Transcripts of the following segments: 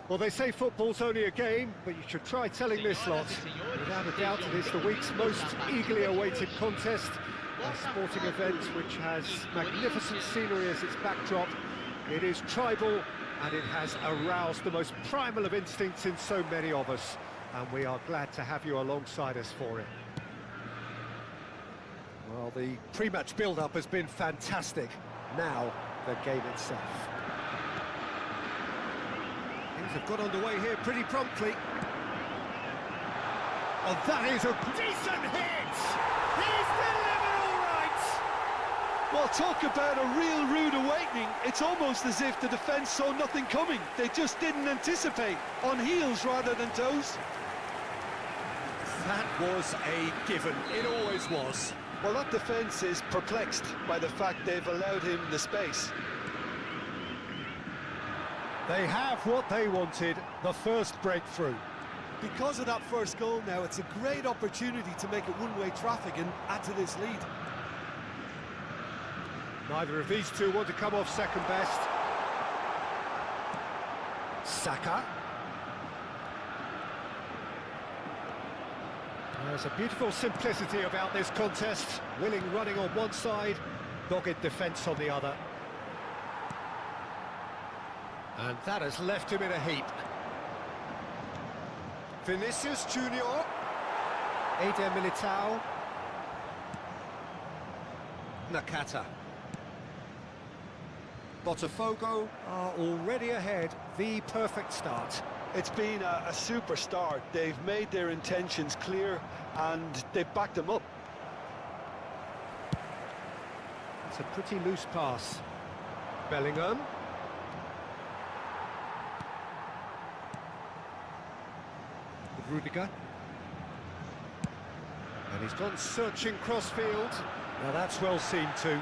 Well, they say football's only a game, but you should try telling this lot. Without a doubt, it is the week's most eagerly awaited contest. A sporting event which has magnificent scenery as its backdrop. It is tribal, and it has aroused the most primal of instincts in so many of us. And we are glad to have you alongside us for it. Well, the pre-match build-up has been fantastic. Now, the game itself. Things have got underway here pretty promptly. Oh, that is a decent hit! He's delivered all right! Well, talk about a real rude awakening. It's almost as if the defence saw nothing coming. They just didn't anticipate. On heels rather than toes. That was a given. It always was. Well, that defence is perplexed by the fact they've allowed him the space. They have what they wanted, the first breakthrough. Because of that first goal now, it's a great opportunity to make it one-way traffic and add to this lead. Neither of these two want to come off second best. Saka. There's a beautiful simplicity about this contest. Willing running on one side, dogged defence on the other. And that has left him in a heap. Vinicius Junior. Eder Militao. Nakata. Botafogo are already ahead. The perfect start. It's been a super start. They've made their intentions clear and they've backed them up. It's a pretty loose pass. Bellingham. Rudiger. And he's gone searching crossfield. Now that's well seen too.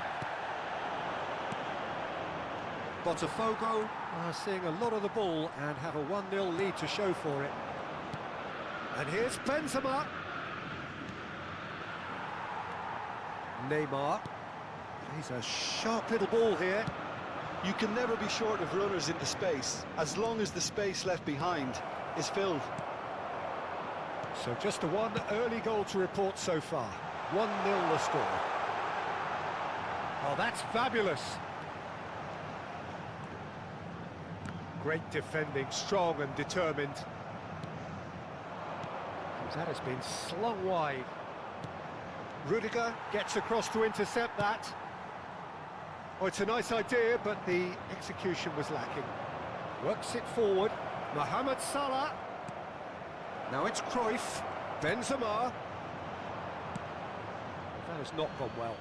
Botafogo are seeing a lot of the ball and have a 1-0 lead to show for it. And here's Benzema. Neymar. He's a sharp little ball here. You can never be short of runners into space, as long as the space left behind is filled. So just the one early goal to report so far. 1-0 the score. Oh, that's fabulous. Great defending, strong and determined. That has been slung wide. Rudiger gets across to intercept that. Oh, it's a nice idea, but the execution was lacking. Works it forward. Mohamed Salah. Now it's Cruyff. Benzema. That has not gone well.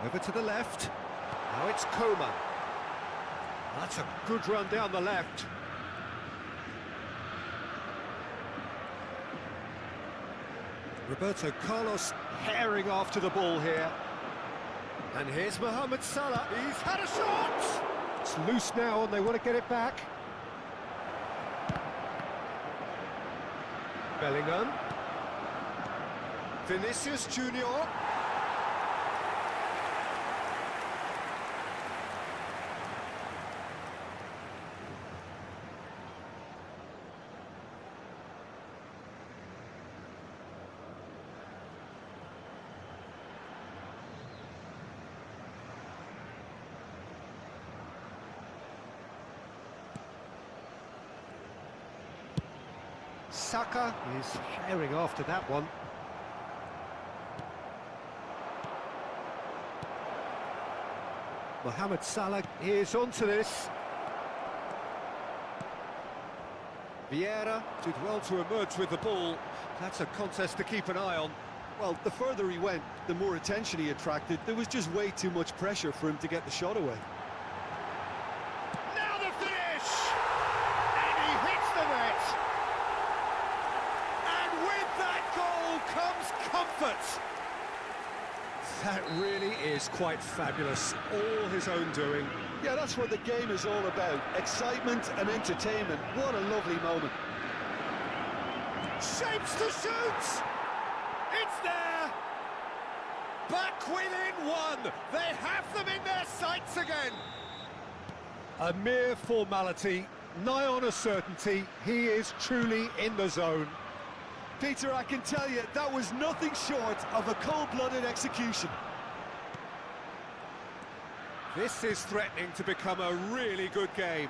Over to the left. Now it's Coman. That's a good run down the left. Roberto Carlos herring after the ball here. And here's Mohamed Salah. He's had a shot! It's loose now and they want to get it back. Bellingham. Vinicius Junior. Saka is herring after that one. Mohamed Salah is onto this. Vieira did well to emerge with the ball. That's a contest to keep an eye on. Well, the further he went, the more attention he attracted. There was just way too much pressure for him to get the shot away. Now the finish! And he hits the net! And with that goal comes comfort! That really is quite fabulous. All his own doing. Yeah, that's what the game is all about. Excitement and entertainment. What a lovely moment. Shapes to shoot! It's there! Back within one! They have them in their sights again! A mere formality, nigh on a certainty. He is truly in the zone. Peter, I can tell you, that was nothing short of a cold-blooded execution. This is threatening to become a really good game.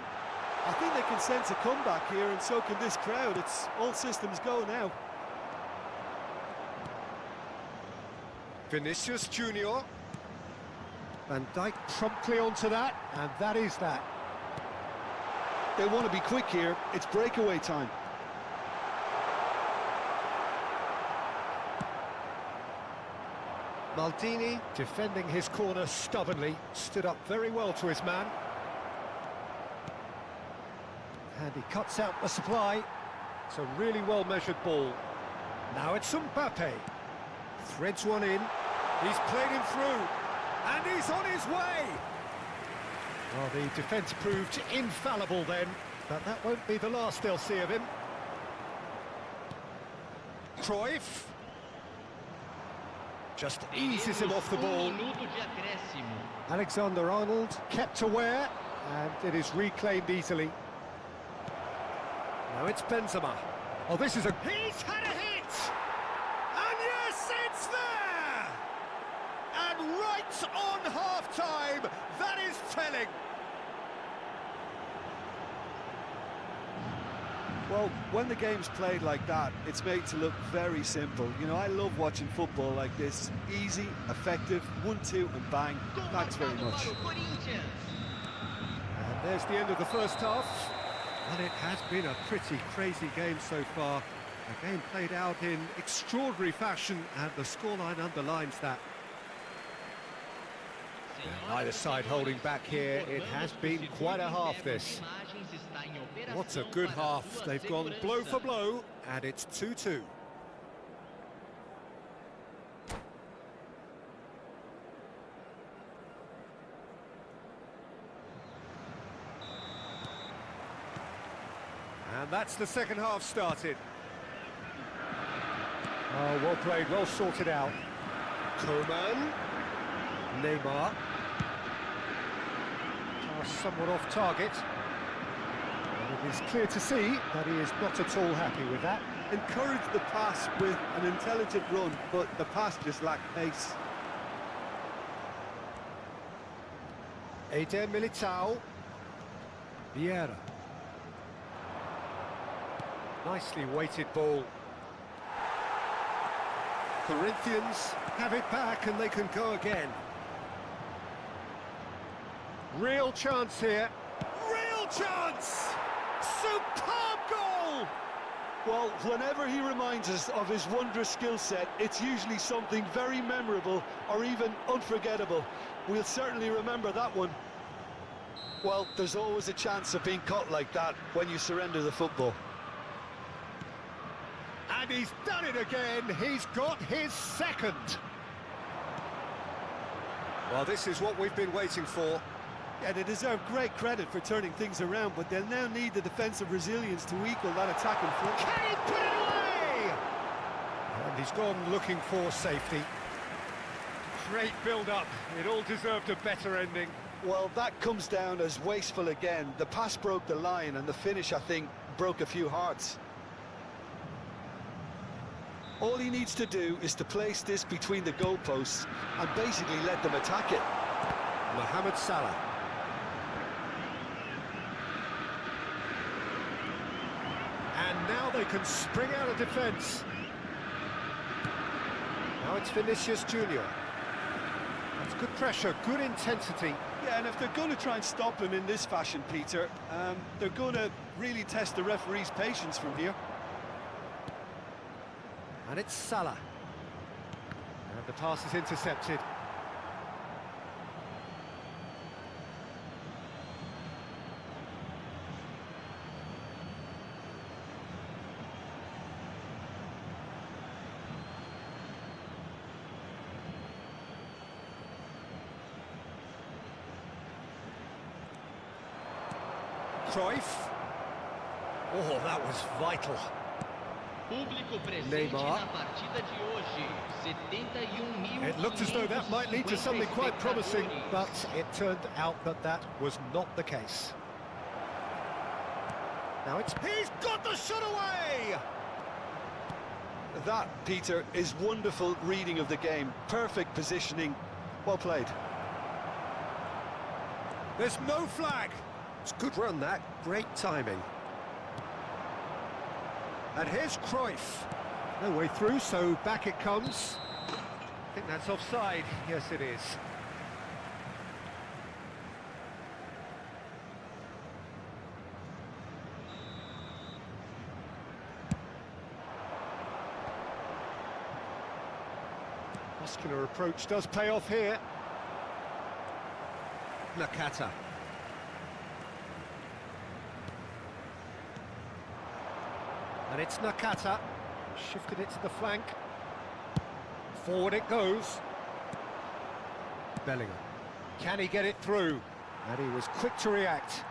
I think they can sense a comeback here, and so can this crowd. It's all systems go now. Vinicius Junior. Van Dijk promptly onto that, and that is that. They want to be quick here. It's breakaway time. Maldini, defending his corner stubbornly, stood up very well to his man. And he cuts out the supply. It's a really well-measured ball. Now it's Mbappe. Threads one in. He's played him through. And he's on his way! Well, the defence proved infallible then, but that won't be the last they'll see of him. Cruyff. Just eases him off the ball. Alexander-Arnold kept aware, and it is reclaimed easily. Now it's Benzema. Oh, this is a... He's had a hit! And yes, it's there! And right on half-time, that is telling. Well, when the game's played like that, it's made to look very simple. You know, I love watching football like this. Easy, effective, 1-2 and bang. Thanks very much. And there's the end of the first half. Well, it has been a pretty crazy game so far. A game played out in extraordinary fashion, and the scoreline underlines that. Neither side holding back here. It has been quite a half, this. What a good half. They've gone blow for blow, and it's 2-2. And that's the second half started. Oh, well played, well sorted out. Coman. Neymar. Somewhat off target. And it is clear to see that he is not at all happy with that. Encouraged the pass with an intelligent run, but the pass just lacked pace. Eder Militao. Vieira. Nicely weighted ball. Corinthians have it back and they can go again. Real chance here. Real chance! Superb goal! Well, whenever he reminds us of his wondrous skill set, it's usually something very memorable or even unforgettable. We'll certainly remember that one. Well, there's always a chance of being caught like that when you surrender the football. And he's done it again. He's got his second. Well, this is what we've been waiting for. Yeah, they deserve great credit for turning things around, but they'll now need the defensive resilience to equal that attacking front. Can he put it away? And he's gone looking for safety. Great build-up. It all deserved a better ending. Well, that comes down as wasteful again. The pass broke the line, and the finish, I think, broke a few hearts. All he needs to do is to place this between the goalposts and basically let them attack it. Mohamed Salah. And now they can spring out of defence. Now it's Vinicius Junior. That's good pressure, good intensity. Yeah, and if they're going to try and stop him in this fashion, Peter, they're going to really test the referee's patience from here. And it's Salah. And the pass is intercepted. Cruyff. Oh, that was vital. Público presente na partida de hoje, 71.000. It looked as though that might lead to something quite promising, but it turned out that that was not the case. Now he's got the shot away! That, Peter, is wonderful reading of the game. Perfect positioning. Well played. There's no flag. It's a good run, that. Great timing. And here's Cruyff. No way through, so back it comes. I think that's offside. Yes, it is. Muscular approach does pay off here. Nakata. And it's Nakata. Shifted it to the flank. Forward it goes. Bellingham. Can he get it through? And he was quick to react.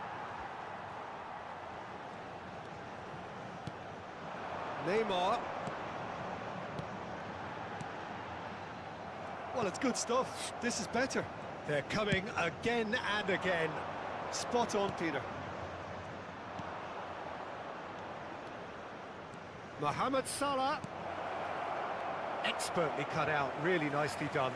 Neymar. Well, it's good stuff. This is better. They're coming again and again. Spot on, Peter. Mohamed Salah. Expertly cut out, really nicely done.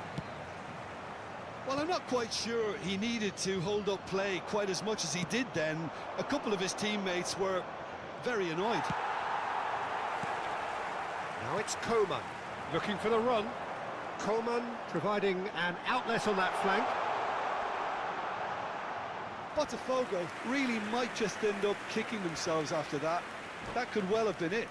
Well, I'm not quite sure he needed to hold up play quite as much as he did then. A couple of his teammates were very annoyed. Now it's Coman, looking for the run. Coman providing an outlet on that flank. Botafogo really might just end up kicking themselves after that. That could well have been it.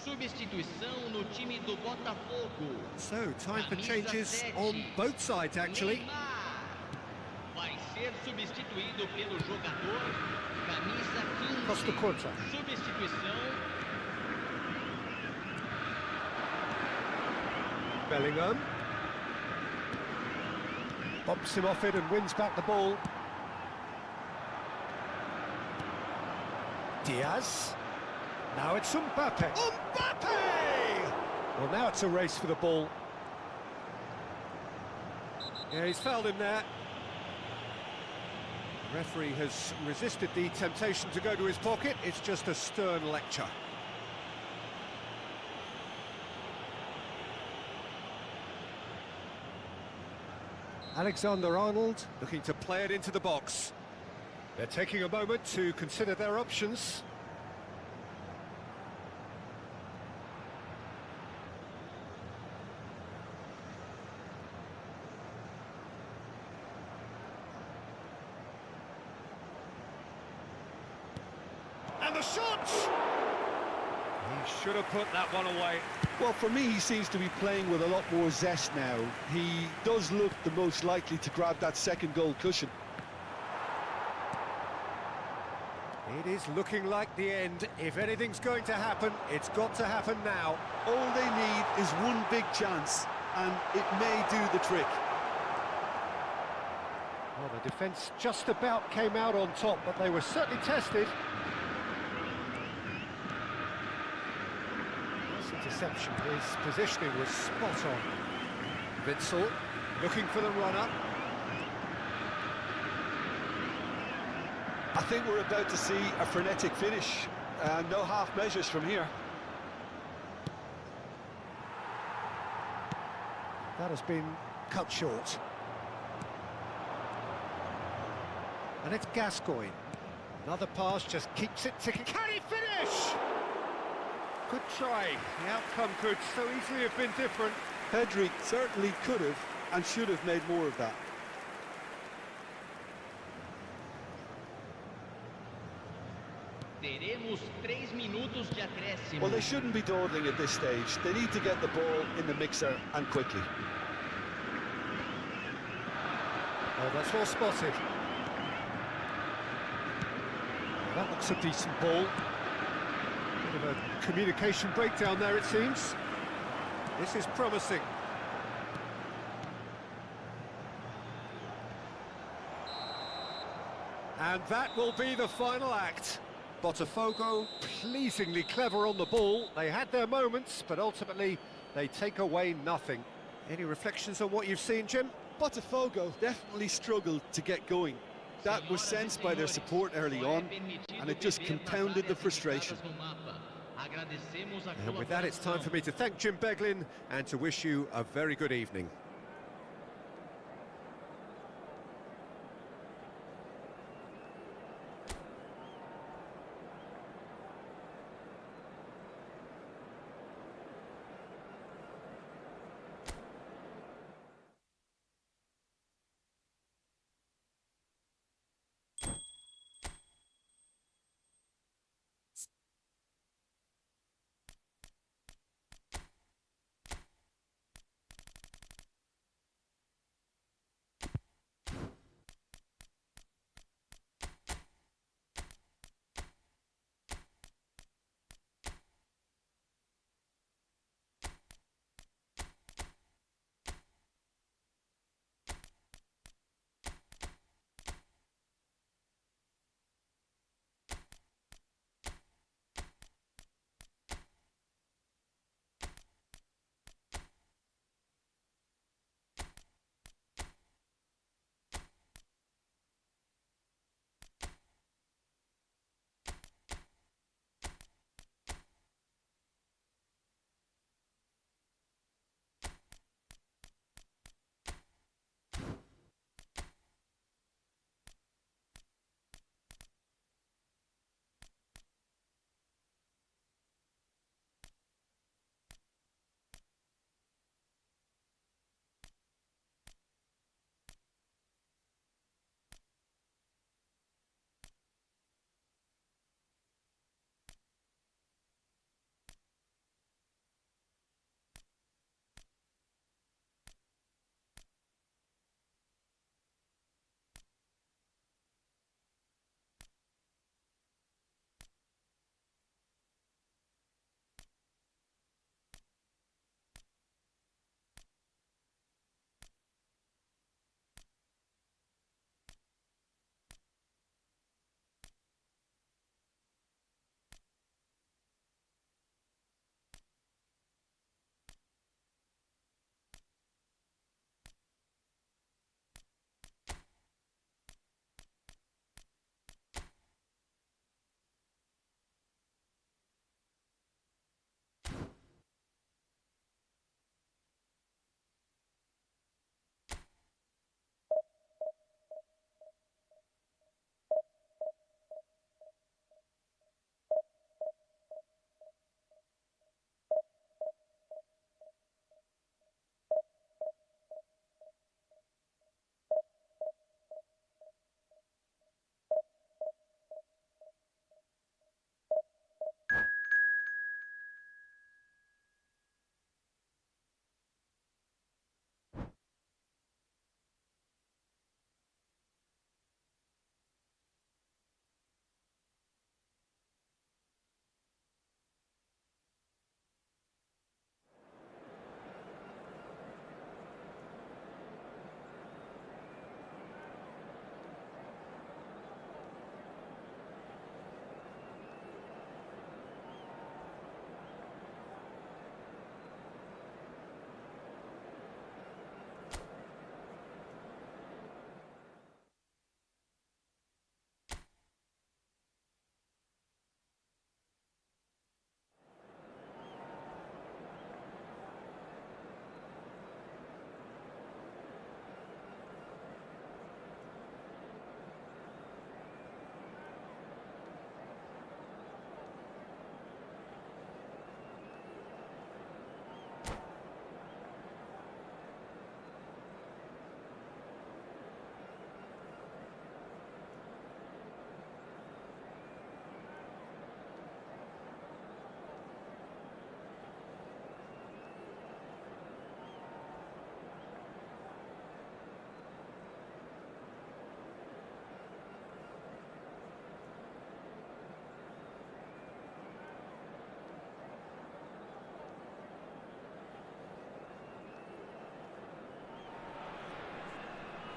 Substituição no time do Botafogo. So, time for changes on both sides, actually. Neymar vai ser substituído pelo jogador camisa 15. Costa Curta. Substituição. Bellingham. Bumps him off it and wins back the ball. Diaz. Now it's Mbappe. Mbappe! Well, now it's a race for the ball. Yeah, he's fouled him there. The referee has resisted the temptation to go to his pocket. It's just a stern lecture. Alexander-Arnold looking to play it into the box. They're taking a moment to consider their options. And the shot! He should have put that one away. Well, for me, he seems to be playing with a lot more zest now. He does look the most likely to grab that second goal cushion. It is looking like the end. If anything's going to happen, it's got to happen now. All they need is one big chance, and it may do the trick. Well, the defence just about came out on top, but they were certainly tested. Interception, his positioning was spot on. Witsel looking for the run-up. I think we're about to see a frenetic finish. No half measures from here. That has been cut short. And it's Gascoigne. Another pass just keeps it ticking. Can he finish? Good try. The outcome could so easily have been different. Pedri certainly could have and should have made more of that. Teremos 3 minutos de acréscimo. Well, they shouldn't be dawdling at this stage. They need to get the ball in the mixer and quickly. Oh, that's well spotted. That looks a decent ball. Bit of a communication breakdown there, it seems. This is promising. And that will be the final act. Botafogo pleasingly clever on the ball. They had their moments, but ultimately they take away nothing. Any reflections on what you've seen, Jim? Botafogo definitely struggled to get going. That was sensed by their support early on, and it just compounded the frustration. And with that, it's time for me to thank Jim Beglin and to wish you a very good evening.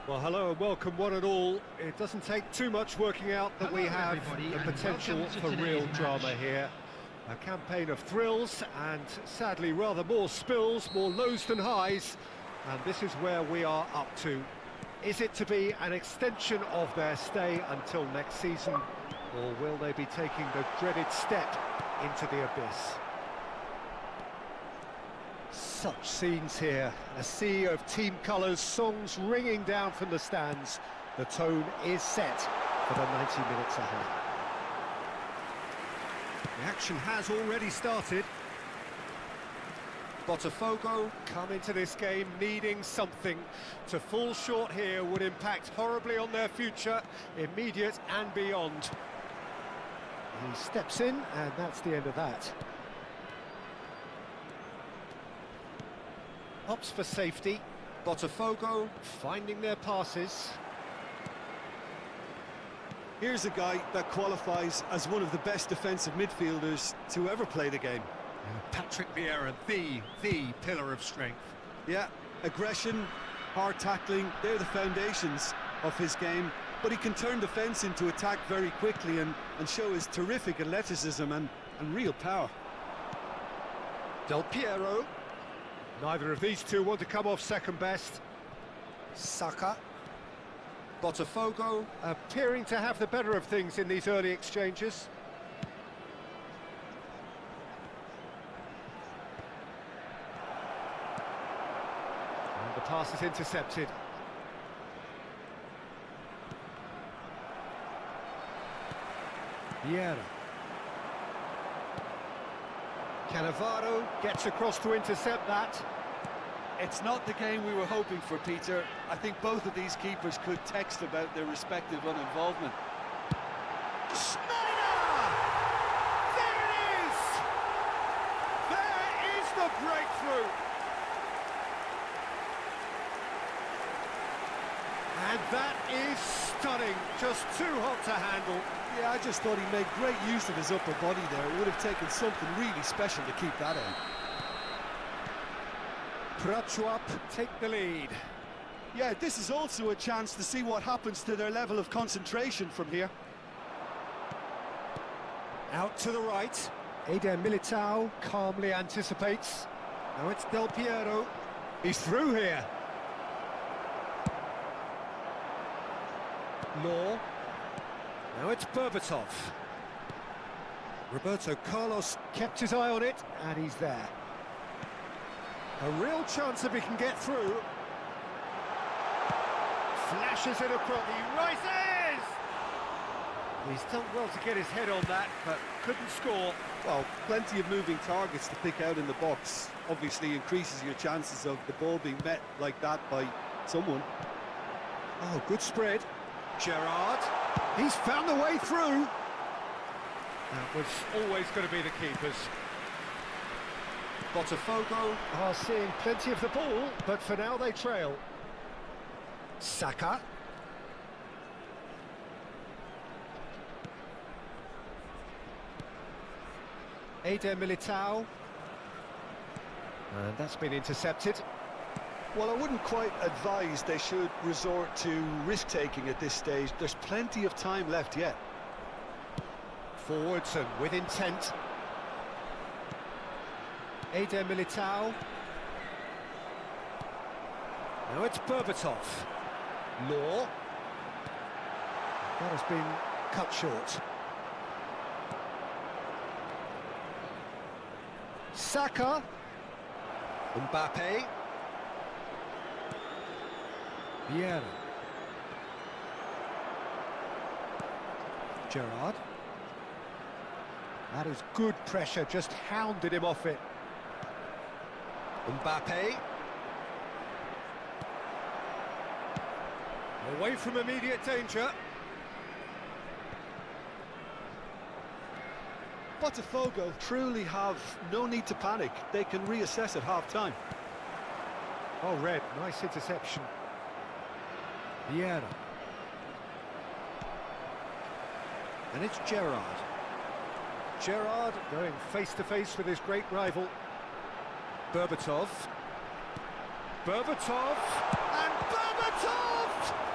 Well, hello and welcome one and all. It doesn't take too much working out that we have the potential for real drama here. A campaign of thrills and sadly rather more spills, more lows than highs. And this is where we are up to. Is it to be an extension of their stay until next season, or will they be taking the dreaded step into the abyss? Such scenes here, a sea of team colours, songs ringing down from the stands. The tone is set for the 90 minutes ahead. The action has already started. Botafogo come into this game needing something. To fall short here would impact horribly on their future, immediate and beyond. He steps in, and that's the end of that. Opts for safety. Botafogo finding their passes. Here's a guy that qualifies as one of the best defensive midfielders to ever play the game. Patrick Vieira, the pillar of strength. Yeah, aggression, hard tackling, they're the foundations of his game. But he can turn defence into attack very quickly and show his terrific athleticism and real power. Del Piero. Neither of these two want to come off second best. Saka. Botafogo appearing to have the better of things in these early exchanges. And the pass is intercepted. Vieira. Cannavaro gets across to intercept that. It's not the game we were hoping for, Peter. I think both of these keepers could text about their respective uninvolvement. Schneider! There it is! There is the breakthrough! And that is stunning, just too hot to handle. Yeah, I just thought he made great use of his upper body there. It would have taken something really special to keep that in. Prachuap take the lead. Yeah, this is also a chance to see what happens to their level of concentration from here. Out to the right. Eder Militao calmly anticipates. Now it's Del Piero. He's through here. Law. Now it's Berbatov. Roberto Carlos kept his eye on it, and he's there. A real chance if he can get through. Flashes it across. He rises! He's done well to get his head on that, but couldn't score. Well, plenty of moving targets to pick out in the box. Obviously increases your chances of the ball being met like that by someone. Oh, good spread. Gerrard. He's found the way through. That was always going to be the keepers. Botafogo are seeing plenty of the ball, but for now they trail. Saka. Eder Militao. And that's been intercepted. Well, I wouldn't quite advise they should resort to risk-taking at this stage. There's plenty of time left yet. Forwards and with intent. Eder Militao. Now it's Berbatov. Law. That has been cut short. Saka. Mbappe. Vieira. Gerrard. That is good pressure, just hounded him off it. Mbappe. Away from immediate danger. Botafogo truly have no need to panic. They can reassess at half-time. Oh, Red, nice interception. Vieira. And it's Gerrard. Gerrard going face-to-face with his great rival. Berbatov. Berbatov! And Berbatov!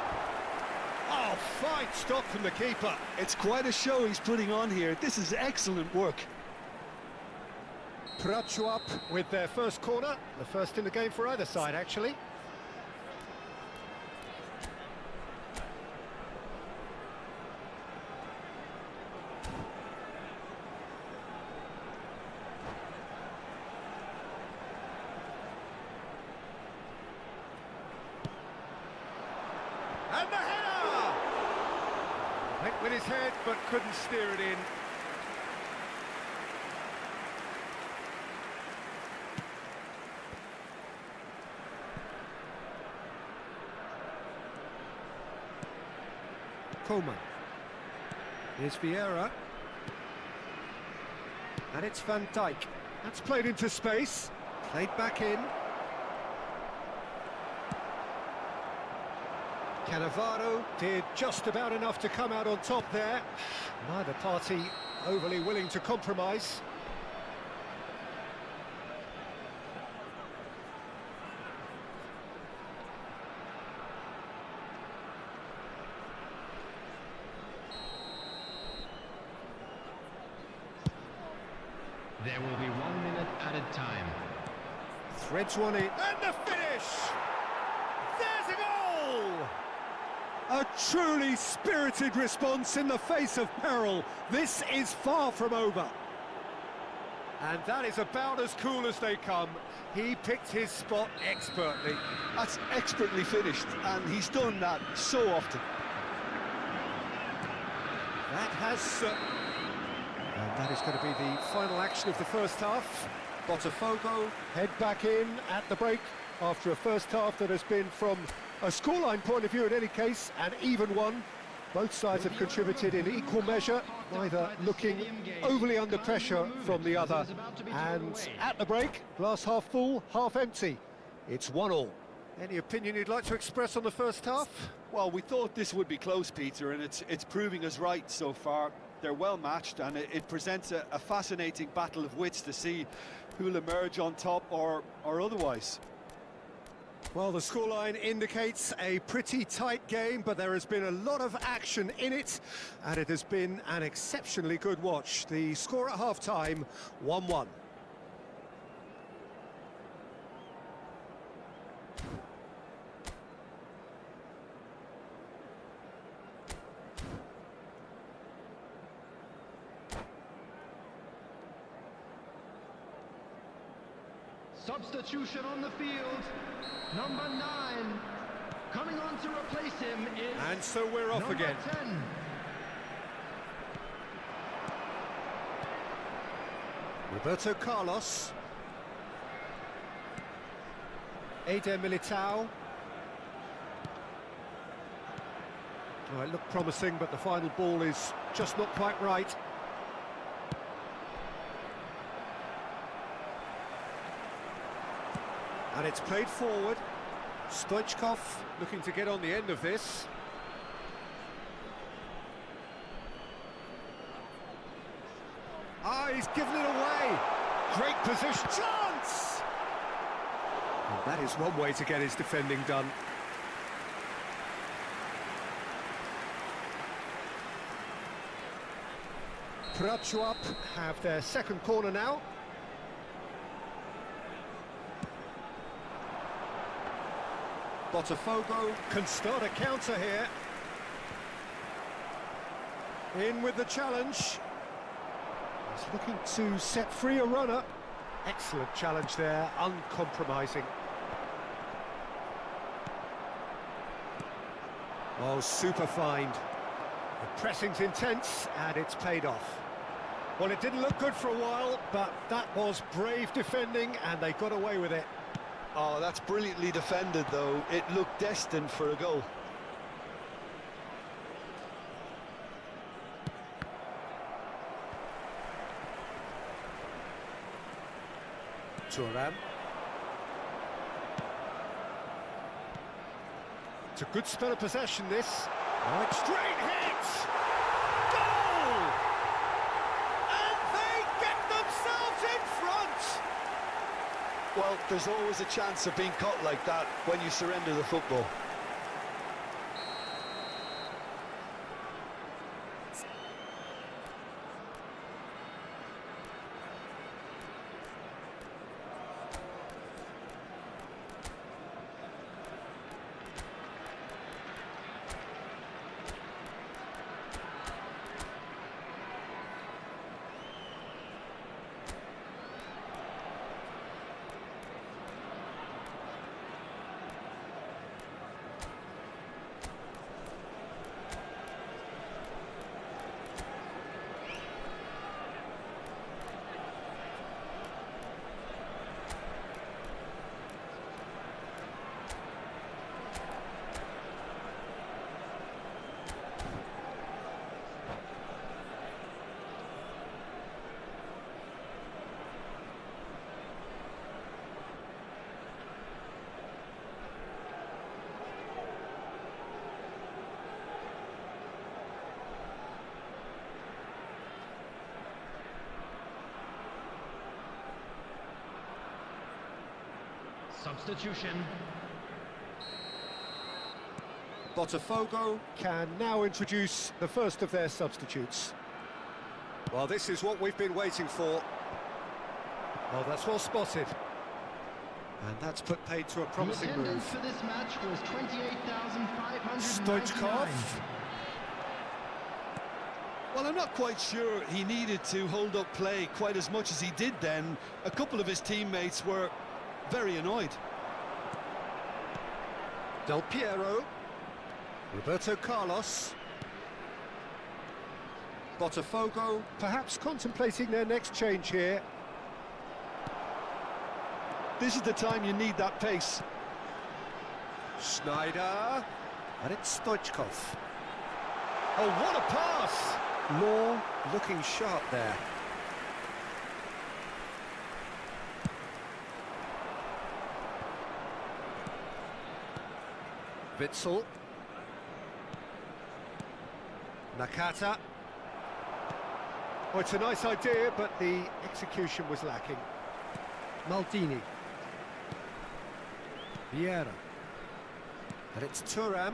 Fine stop from the keeper. It's quite a show he's putting on here. This is excellent work. Prachuap with their first corner, the first in the game for either side, actually. And the header! Went with his head, but couldn't steer it in. Coleman. Here's Vieira. And it's Van Dijk. That's played into space. Played back in. Cannavaro did just about enough to come out on top there. Neither party overly willing to compromise. There will be 1 minute added time. Threads one in. And the finish! There's a goal! A truly spirited response in the face of peril. This is far from over. And that is about as cool as they come. He picked his spot expertly. That's expertly finished, and he's done that so often. That has... and that is going to be the final action of the first half. Botafogo head back in at the break after a first half that has been, from a scoreline point of view in any case, an even one. Both sides have contributed in equal measure, neither looking overly under pressure from the other. And at the break, glass half full, half empty. It's 1-1. Any opinion you'd like to express on the first half? Well, we thought this would be close, Peter, and it's proving us right so far. They're well matched, and it presents a fascinating battle of wits to see who'll emerge on top or otherwise. Well, the scoreline indicates a pretty tight game, but there has been a lot of action in it, and it has been an exceptionally good watch. The score at half-time, 1-1. Substitution on the field. Number 9. Coming on to replace him is... And so we're off number again. 10. Roberto Carlos. Eder Militao. Oh, it looked promising, but the final ball is just not quite right. And it's played forward. Stoichkov looking to get on the end of this. Ah, he's given it away. Great position. Chance! And that is one way to get his defending done. Prachuap have their second corner now. Botafogo can start a counter here. In with the challenge. He's looking to set free a runner. Excellent challenge there, uncompromising. Oh, super find. The pressing's intense, and it's paid off. Well, it didn't look good for a while, but that was brave defending, and they got away with it. Oh, that's brilliantly defended, though. It looked destined for a goal. Turan. It's a good spell of possession, this. Right, straight hit! Goal! And they get themselves in front! Well, there's always a chance of being caught like that when you surrender the football. substitution. Botafogo can now introduce the first of their substitutes. Well, this is what we've been waiting for. Well, that's well spotted. And that's put paid to a promising The attendance move. for this match was 28,599. Stoichkov. Well, I'm not quite sure he needed to hold up play quite as much as he did then. A couple of his teammates were very annoyed. Del Piero. Roberto Carlos. Botafogo perhaps contemplating their next change here. This is the time you need that pace. Schneider. And it's Stoichkov. Oh, what a pass! Law looking sharp there. Witsel. Nakata. Oh, it's a nice idea, but the execution was lacking. Maldini. Vieira. And it's Thuram.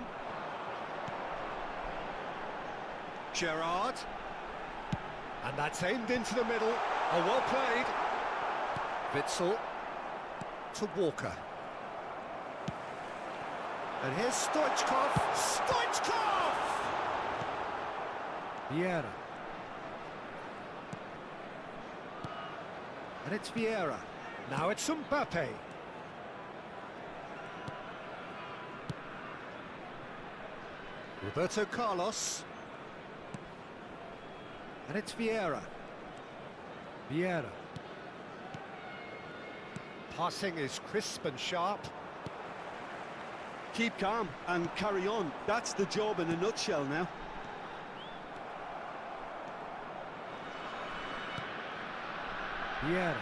Gerrard. And that's aimed into the middle. Oh, well played. Witsel to Walker. And here's Stoichkov. Stoichkov! Vieira. And it's Vieira. Now it's Mbappe. Roberto Carlos. And it's Vieira. Vieira. Passing is crisp and sharp. Keep calm and carry on. That's the job in a nutshell now. Vieira.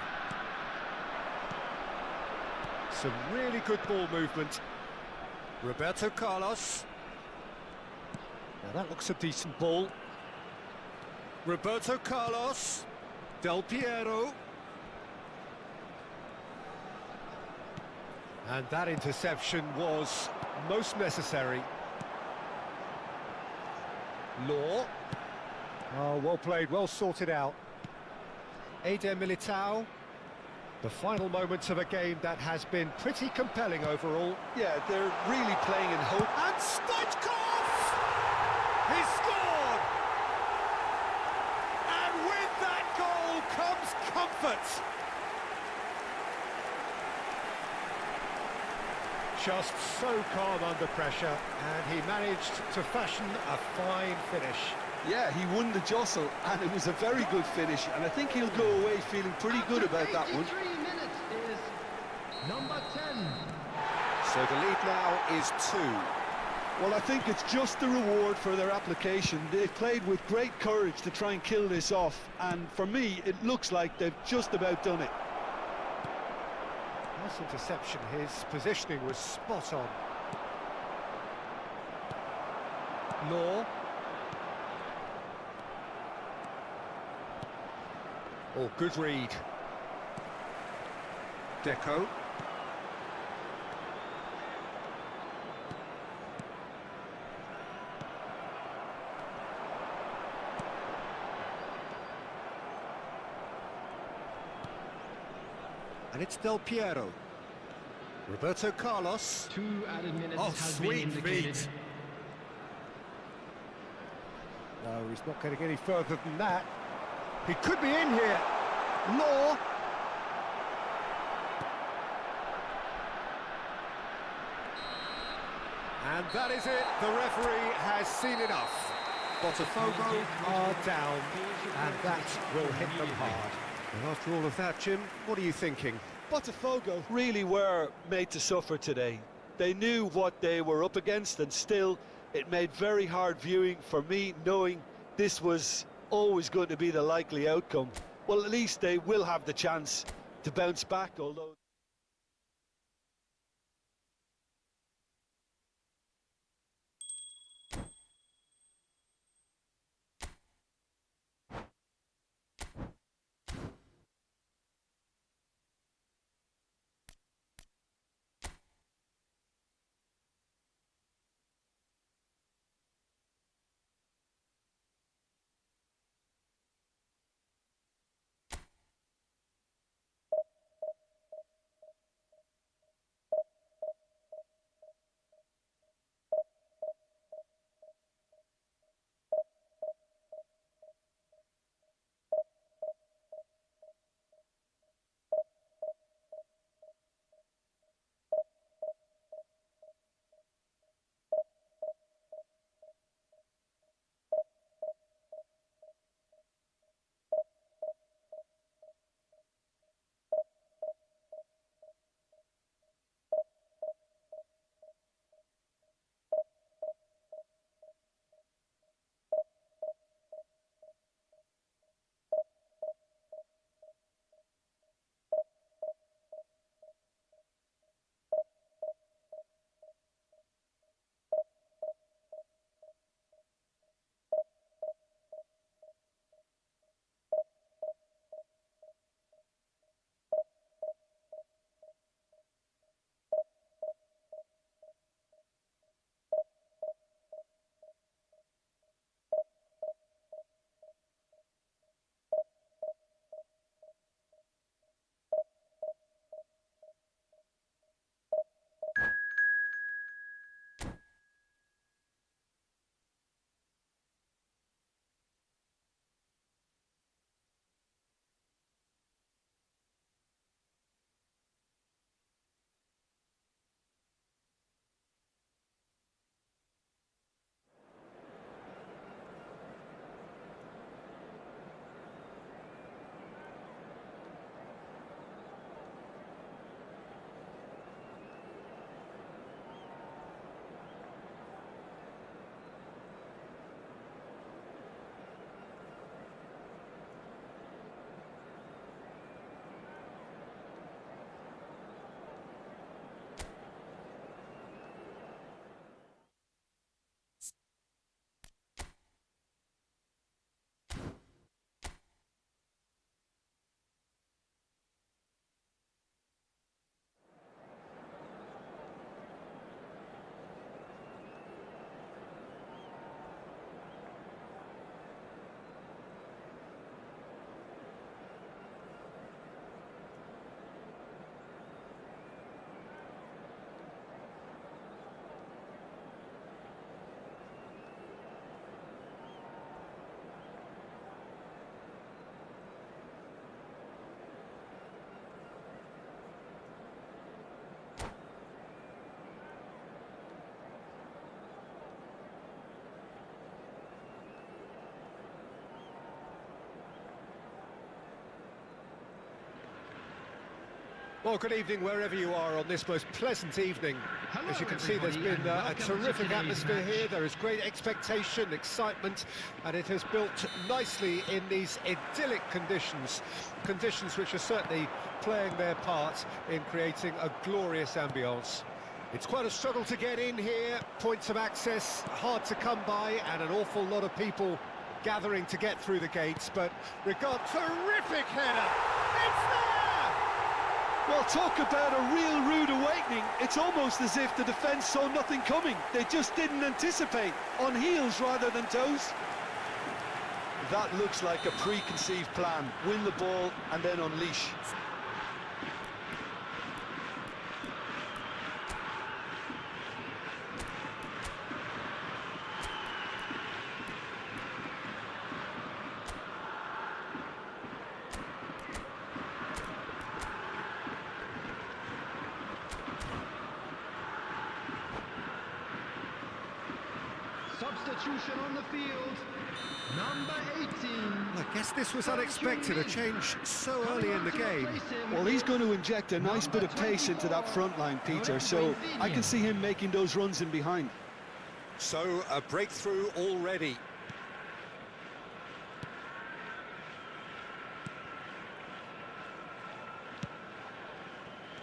Some really good ball movement. Roberto Carlos. Now that looks a decent ball. Roberto Carlos. Del Piero. And that interception was most necessary. Law. Oh, well played, well sorted out. Eder Militao. The final moments of a game that has been pretty compelling overall. Yeah, they're really playing in hope. And Stoichkov! He scored! And with that goal comes comfort. Just so calm under pressure, and he managed to fashion a fine finish. Yeah, he won the jostle, and it was a very good finish, and I think he'll go away feeling pretty good about that one. 83 minutes is number 10. So the lead now is 2. Well, I think it's just the reward for their application. They've played with great courage to try and kill this off, and for me, it looks like they've just about done it. Nice interception, his positioning was spot on. Law. Oh, good read. Deco. And it's Del Piero. Roberto Carlos. 2 added minutes Oh, has been sweet indicated. feet. No, he's not going to get any further than that. He could be in here. Law. And that is it. The referee has seen enough. Botafogo are down, and that will hit them hard. And after all of that, Jim, what are you thinking? Botafogo really were made to suffer today. They knew what they were up against, and still it made very hard viewing for me, knowing this was always going to be the likely outcome. Well, at least they will have the chance to bounce back, although Well, good evening wherever you are on this most pleasant evening. Hello, As you can see, there's everybody, been and a welcome to terrific today's atmosphere match. here. There is great expectation, excitement, and it has built nicely in these idyllic conditions. Conditions which are certainly playing their part in creating a glorious ambience. It's quite a struggle to get in here, points of access hard to come by, and an awful lot of people gathering to get through the gates, but terrific header! It's there! Well, talk about a real rude awakening. It's almost as if the defence saw nothing coming. They just didn't anticipate, on heels rather than toes. That looks like a preconceived plan. Win the ball and then unleash. Substitution on the field, number 18. I guess this was unexpected, a change so early in the game. Well, he's going to inject a nice bit of pace into that front line, Peter, so I can see him making those runs in behind. So, a breakthrough already.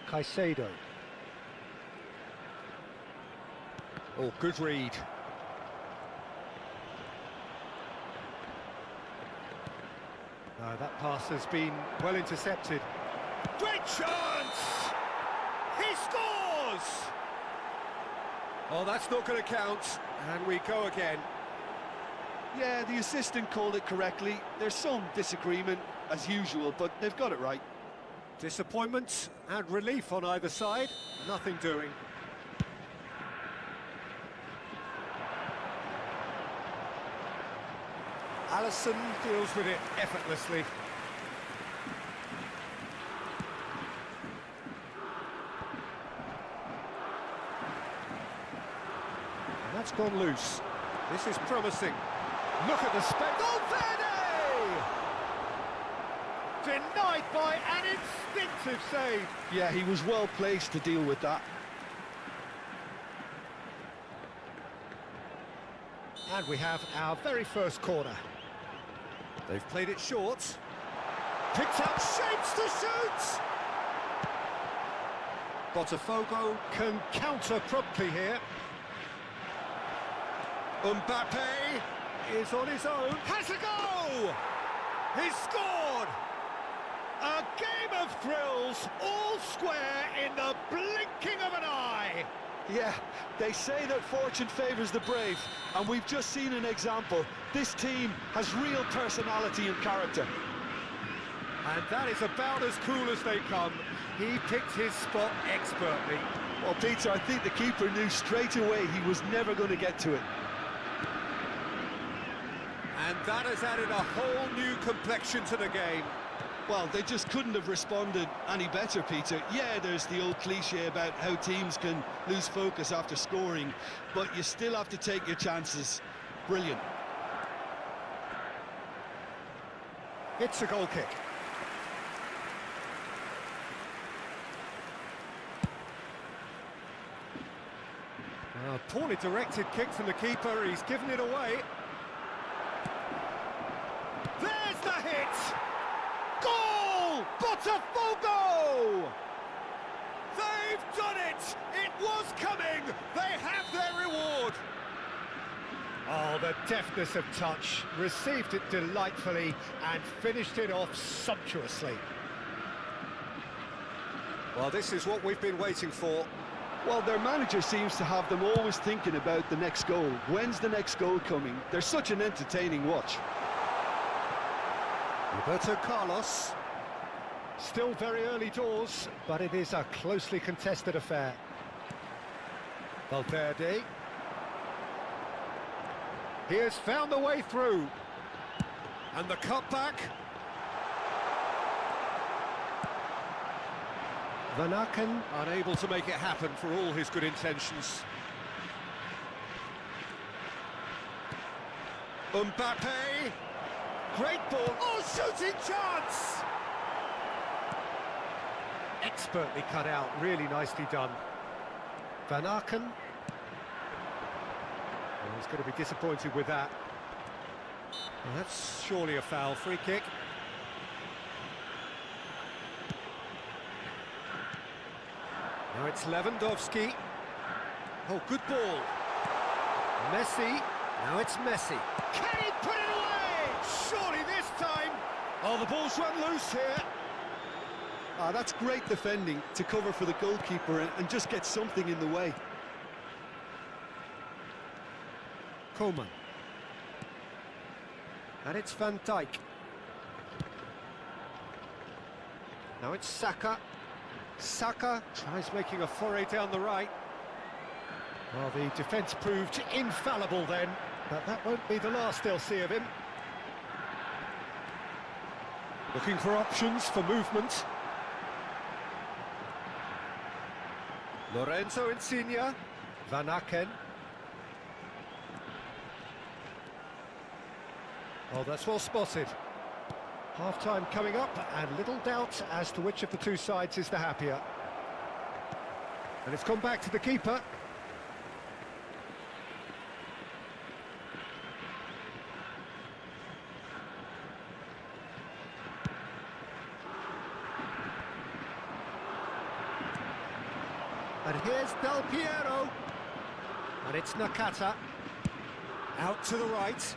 Caicedo. Oh, good read. That pass has been well intercepted. Great chance! He scores! Oh, that's not going to count, and we go again. Yeah, the assistant called it correctly. There's some disagreement, as usual, but they've got it right. Disappointment and relief on either side, nothing doing. Alisson deals with it effortlessly. And that's gone loose. This is promising. Look at the Oh, Verde! Denied by an instinctive save. Yeah, he was well placed to deal with that. And we have our very first corner. They've played it short. Picked up shapes to shoot! Botafogo can counter promptly here. Mbappe is on his own. Has a go! He's scored! A game of thrills, all square in the blinking of an eye. Yeah, they say that fortune favours the brave, and we've just seen an example. This team has real personality and character. And that is about as cool as they come. He picked his spot expertly. Well, Peter, I think the keeper knew straight away he was never going to get to it. And that has added a whole new complexion to the game. Well, they just couldn't have responded any better, Peter. Yeah, there's the old cliche about how teams can lose focus after scoring, but you still have to take your chances. Brilliant. It's a goal kick. A poorly directed kick from the keeper, he's given it away. There's the hit! Goal! Botafogo! They've done it! It was coming! They have their reward! Oh, the deftness of touch. Received it delightfully and finished it off sumptuously. Well, this is what we've been waiting for. Well, their manager seems to have them always thinking about the next goal. When's the next goal coming? They're such an entertaining watch. Roberto Carlos, still very early doors, but it is a closely contested affair. Valverde. He has found the way through. And the cutback. Van Aken unable to make it happen for all his good intentions. Mbappe. Great ball. Oh, shooting chance! Expertly cut out, really nicely done. Van Aken. Well, he's going to be disappointed with that. Well, that's surely a foul. Free kick. Now it's Lewandowski. Oh, good ball. Messi. Now it's Messi. Can he put it away? Surely this time. Oh, the ball's run loose here. Ah, that's great defending to cover for the goalkeeper and just get something in the way. Coman. And it's Van Dijk. Now it's Saka. Saka tries making a foray down the right. Well, the defence proved infallible then, but that won't be the last they'll see of him. Looking for options for movement. Lorenzo Insigne. Van Aken. Oh, that's well spotted. Half-time coming up, and little doubt as to which of the two sides is the happier. And it's gone back to the keeper. And here's Del Piero. And it's Nakata. Out to the right.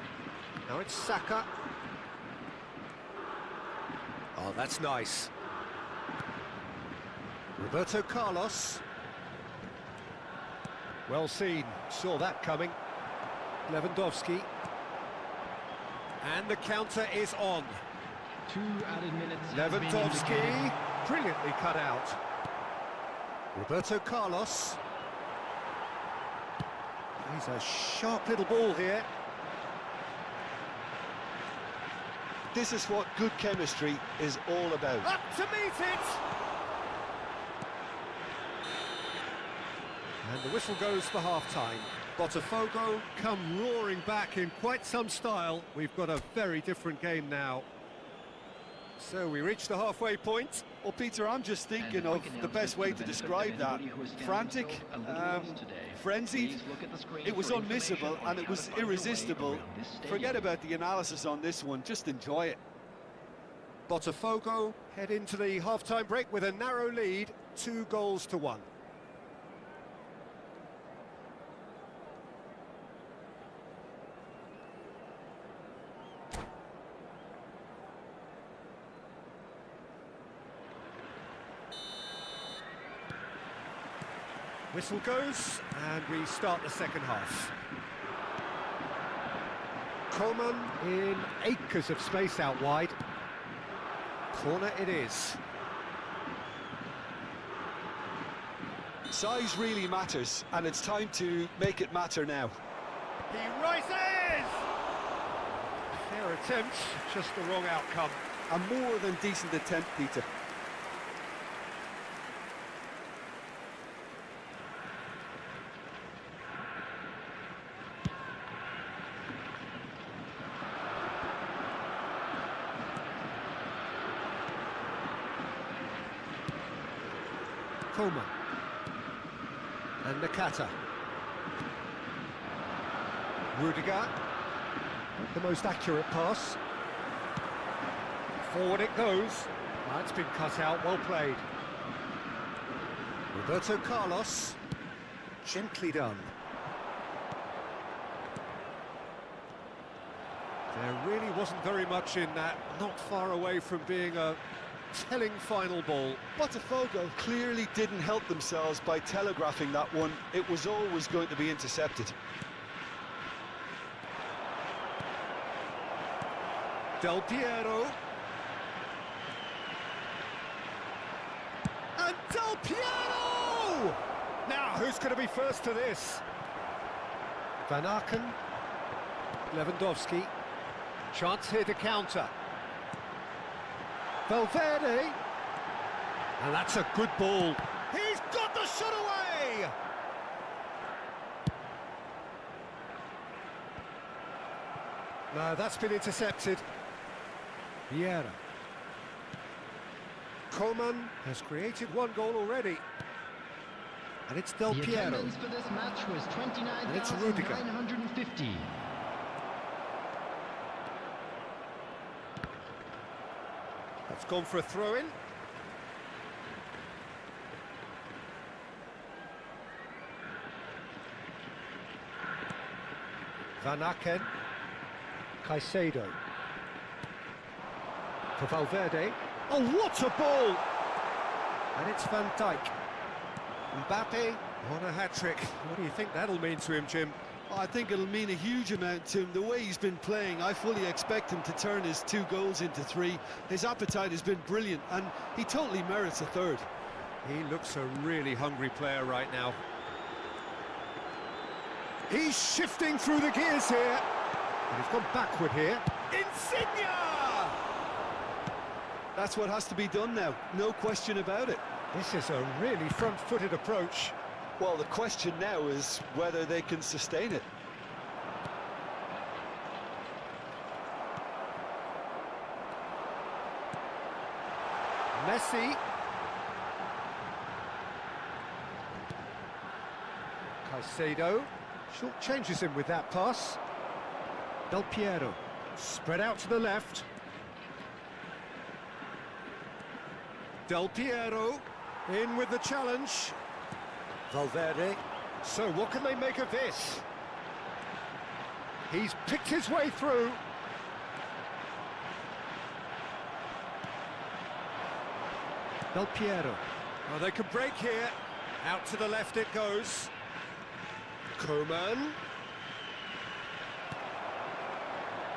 Now it's Saka. Oh, that's nice. Roberto Carlos. Well seen, saw that coming. Lewandowski. And the counter is on. 2 added minutes. Lewandowski, brilliantly cut out. Roberto Carlos. He's a sharp little ball here. This is what good chemistry is all about. Up to meet it! And the whistle goes for half-time. Botafogo come roaring back in quite some style. We've got a very different game now. So we reach the halfway point. Well, Peter, I'm just thinking of the best way to describe that. Frantic, frenzied. It was unmissable and it was irresistible. Forget about the analysis on this one, just enjoy it. Botafogo head into the half-time break with a narrow lead, 2-1. Whistle goes, and we start the second half. Coman in acres of space out wide. Corner it is. Size really matters, and it's time to make it matter now. He rises! Fair attempt, just the wrong outcome. A more than decent attempt, Peter. Coman. And Nakata. Rudiger. Not the most accurate pass. Forward it goes. Well, it's been cut out, well played. Roberto Carlos. Gently done. There really wasn't very much in that, not far away from being a telling final ball. Botafogo clearly didn't help themselves by telegraphing that one. It was always going to be intercepted. Del Piero. And Del Piero! Now, who's going to be first to this? Van Aken. Lewandowski. Chance here to counter. Valverde. And that's a good ball. He's got the shot away! No, that's been intercepted. Vieira. Coman has created one goal already. And it's Del The Piero. attendance for this match was And it's Rudiger. 29,950. That's gone for a throw-in. Van Aken. Caicedo. For Valverde. Oh, what a ball! And it's Van Dijk. Mbappe on a hat-trick. What do you think that'll mean to him, Jim? I think it'll mean a huge amount to him. The way he's been playing, I fully expect him to turn his 2 goals into 3. His appetite has been brilliant, and he totally merits a third. He looks a really hungry player right now. He's shifting through the gears here. And he's gone backward here. Insigne! That's what has to be done now, no question about it. This is a really front-footed approach. Well, the question now is whether they can sustain it. Messi. Caicedo. Short changes him with that pass. Del Piero. Spread out to the left. Del Piero. In with the challenge. Valverde. So what can they make of this? He's picked his way through. Del Piero. Oh, they could break here. Out to the left it goes. Coman.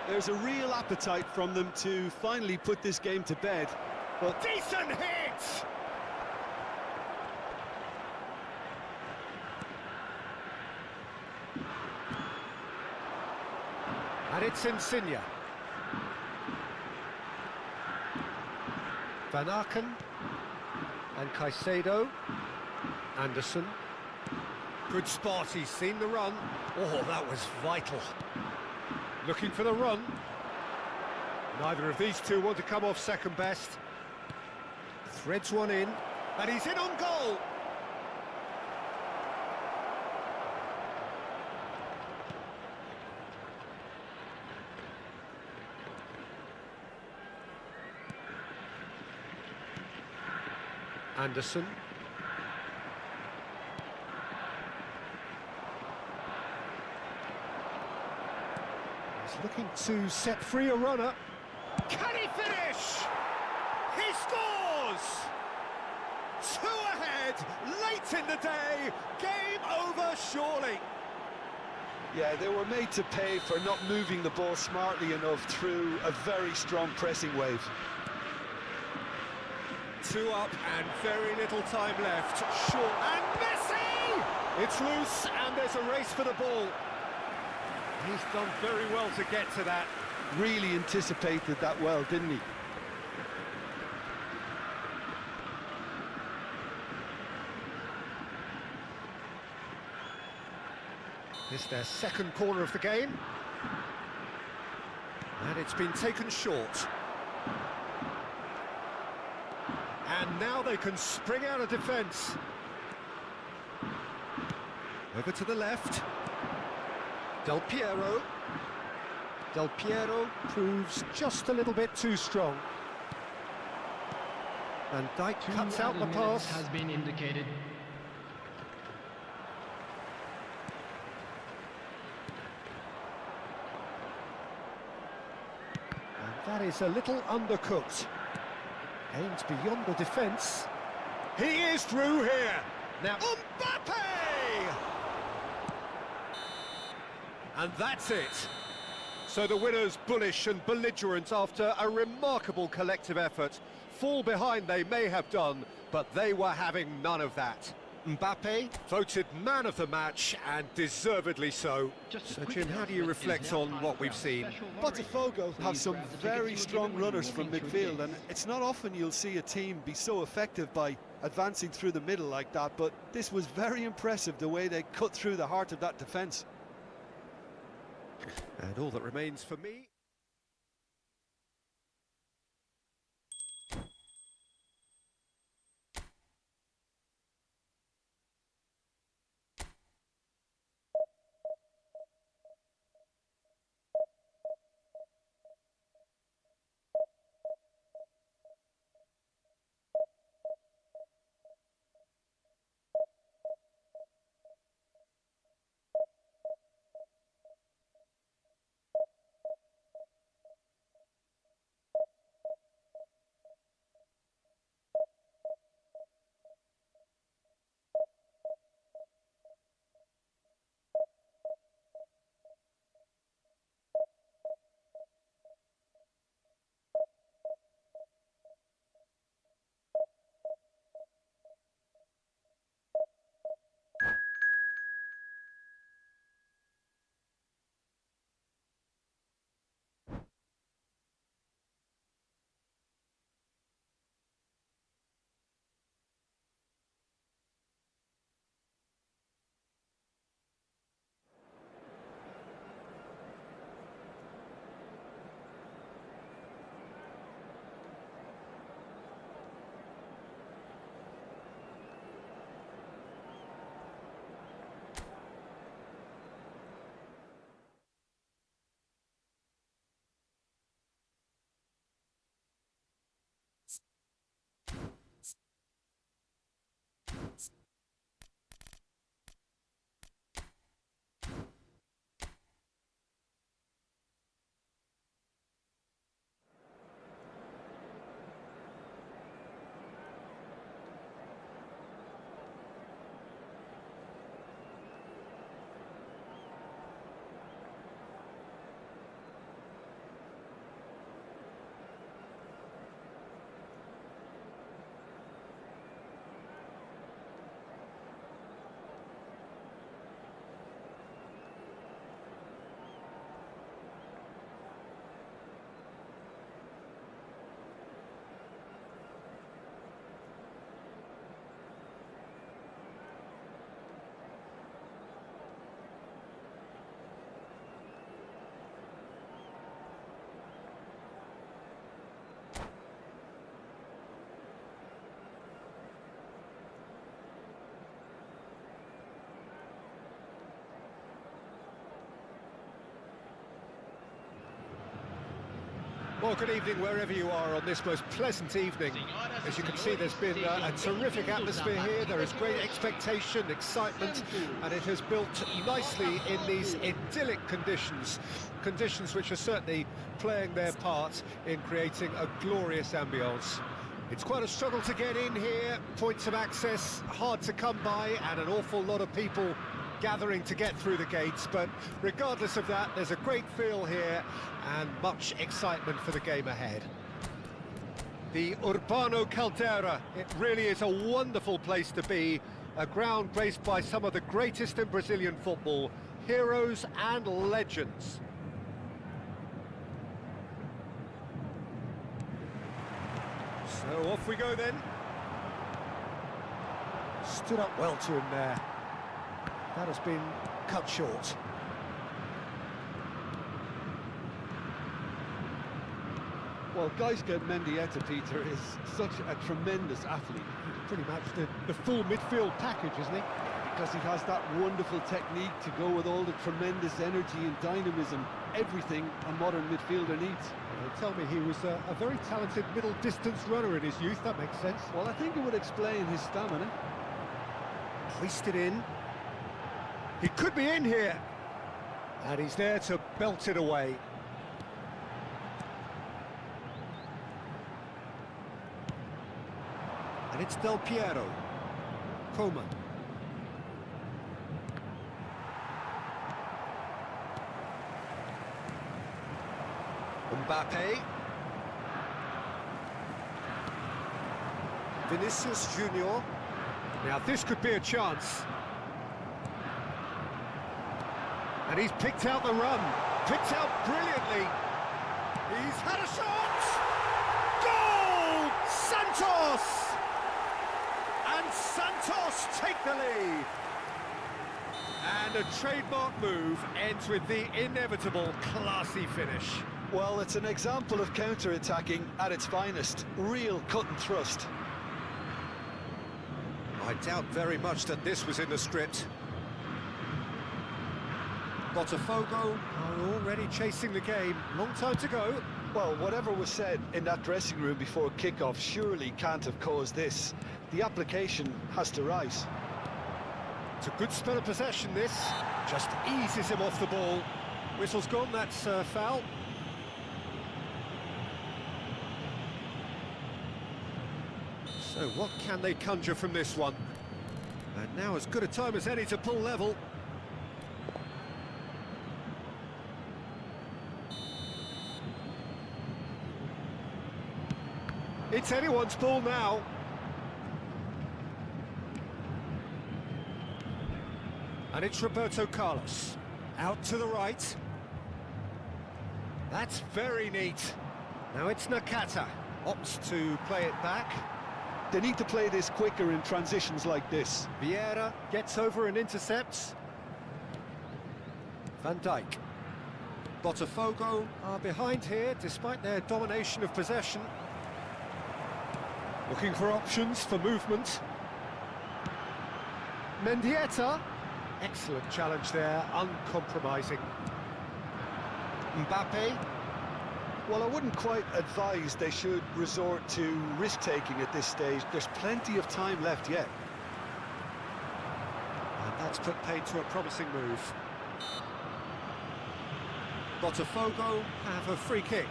There's a real appetite from them to finally put this game to bed, but Decent hit! And it's Insigne. Van Aken. And Caicedo. Anderson. Good spot, he's seen the run. Oh, that was vital. Looking for the run. Neither of these two want to come off second best. Threads one in, and he's in on goal! Anderson. He's looking to set free a runner. Can he finish? He scores! 2 ahead, late in the day, game over surely. Yeah, they were made to pay for not moving the ball smartly enough through a very strong pressing wave. 2 up and very little time left. Short and Messi! It's loose and there's a race for the ball. He's done very well to get to that. Really anticipated that well, didn't he? This is their second corner of the game. And it's been taken short. And now they can spring out of defence. Over to the left. Del Piero. Del Piero proves just a little bit too strong. And Dijk cuts out the pass. Has been indicated. And that is a little undercooked. Aims beyond the defence. He is through here. Now Mbappe! And that's it. So the winners bullish and belligerent after a remarkable collective effort. Fall behind they may have done, but they were having none of that. Mbappe voted man of the match, and deservedly so. So Jim, how do you reflect on what we've seen? Botafogo have some very strong runners from midfield, and it's not often you'll see a team be so effective by advancing through the middle like that, but this was very impressive, the way they cut through the heart of that defence. And all that remains for me Well, good evening wherever you are on this most pleasant evening. As you can see, there's been a terrific atmosphere here. There is great expectation, excitement, and it has built nicely in these idyllic conditions. Conditions which are certainly playing their part in creating a glorious ambience. It's quite a struggle to get in here, points of access hard to come by, and an awful lot of people gathering to get through the gates, but regardless of that, there's a great feel here and much excitement for the game ahead. The Urbano Caldera, it really is a wonderful place to be, a ground graced by some of the greatest in Brazilian football, heroes and legends. So off we go then. Stood up well to him there. That has been cut short. Well, Gaisca Mendieta, Peter, is such a tremendous athlete. He's pretty much the full midfield package, isn't he? Because he has that wonderful technique to go with all the tremendous energy and dynamism, everything a modern midfielder needs. Tell me he was a very talented middle distance runner in his youth, that makes sense. Well, I think it would explain his stamina. Hoisted in. He could be in here. And he's there to belt it away. And it's Del Piero. Coman. Mbappe. Vinicius Junior. Now this could be a chance. And he's picked out the run. Picked out brilliantly. He's had a shot! Goal! Santos! And Santos take the lead. And a trademark move ends with the inevitable classy finish. Well, it's an example of counter-attacking at its finest. Real cut and thrust. I doubt very much that this was in the script. Botafogo are already chasing the game. Long time to go. Well, whatever was said in that dressing room before kickoff surely can't have caused this. The application has to rise. It's a good spell of possession, this. Just eases him off the ball. Whistle's gone, that's foul. So what can they conjure from this one? And now as good a time as any to pull level. It's anyone's ball now. And it's Roberto Carlos. Out to the right. That's very neat. Now it's Nakata. Opts to play it back. They need to play this quicker in transitions like this. Vieira gets over and intercepts. Van Dijk. Botafogo are behind here despite their domination of possession. Looking for options for movement. Mendieta. Excellent challenge there, uncompromising. Mbappe. Well, I wouldn't quite advise they should resort to risk-taking at this stage. There's plenty of time left yet. And that's put paid to a promising move. Botafogo have a free kick.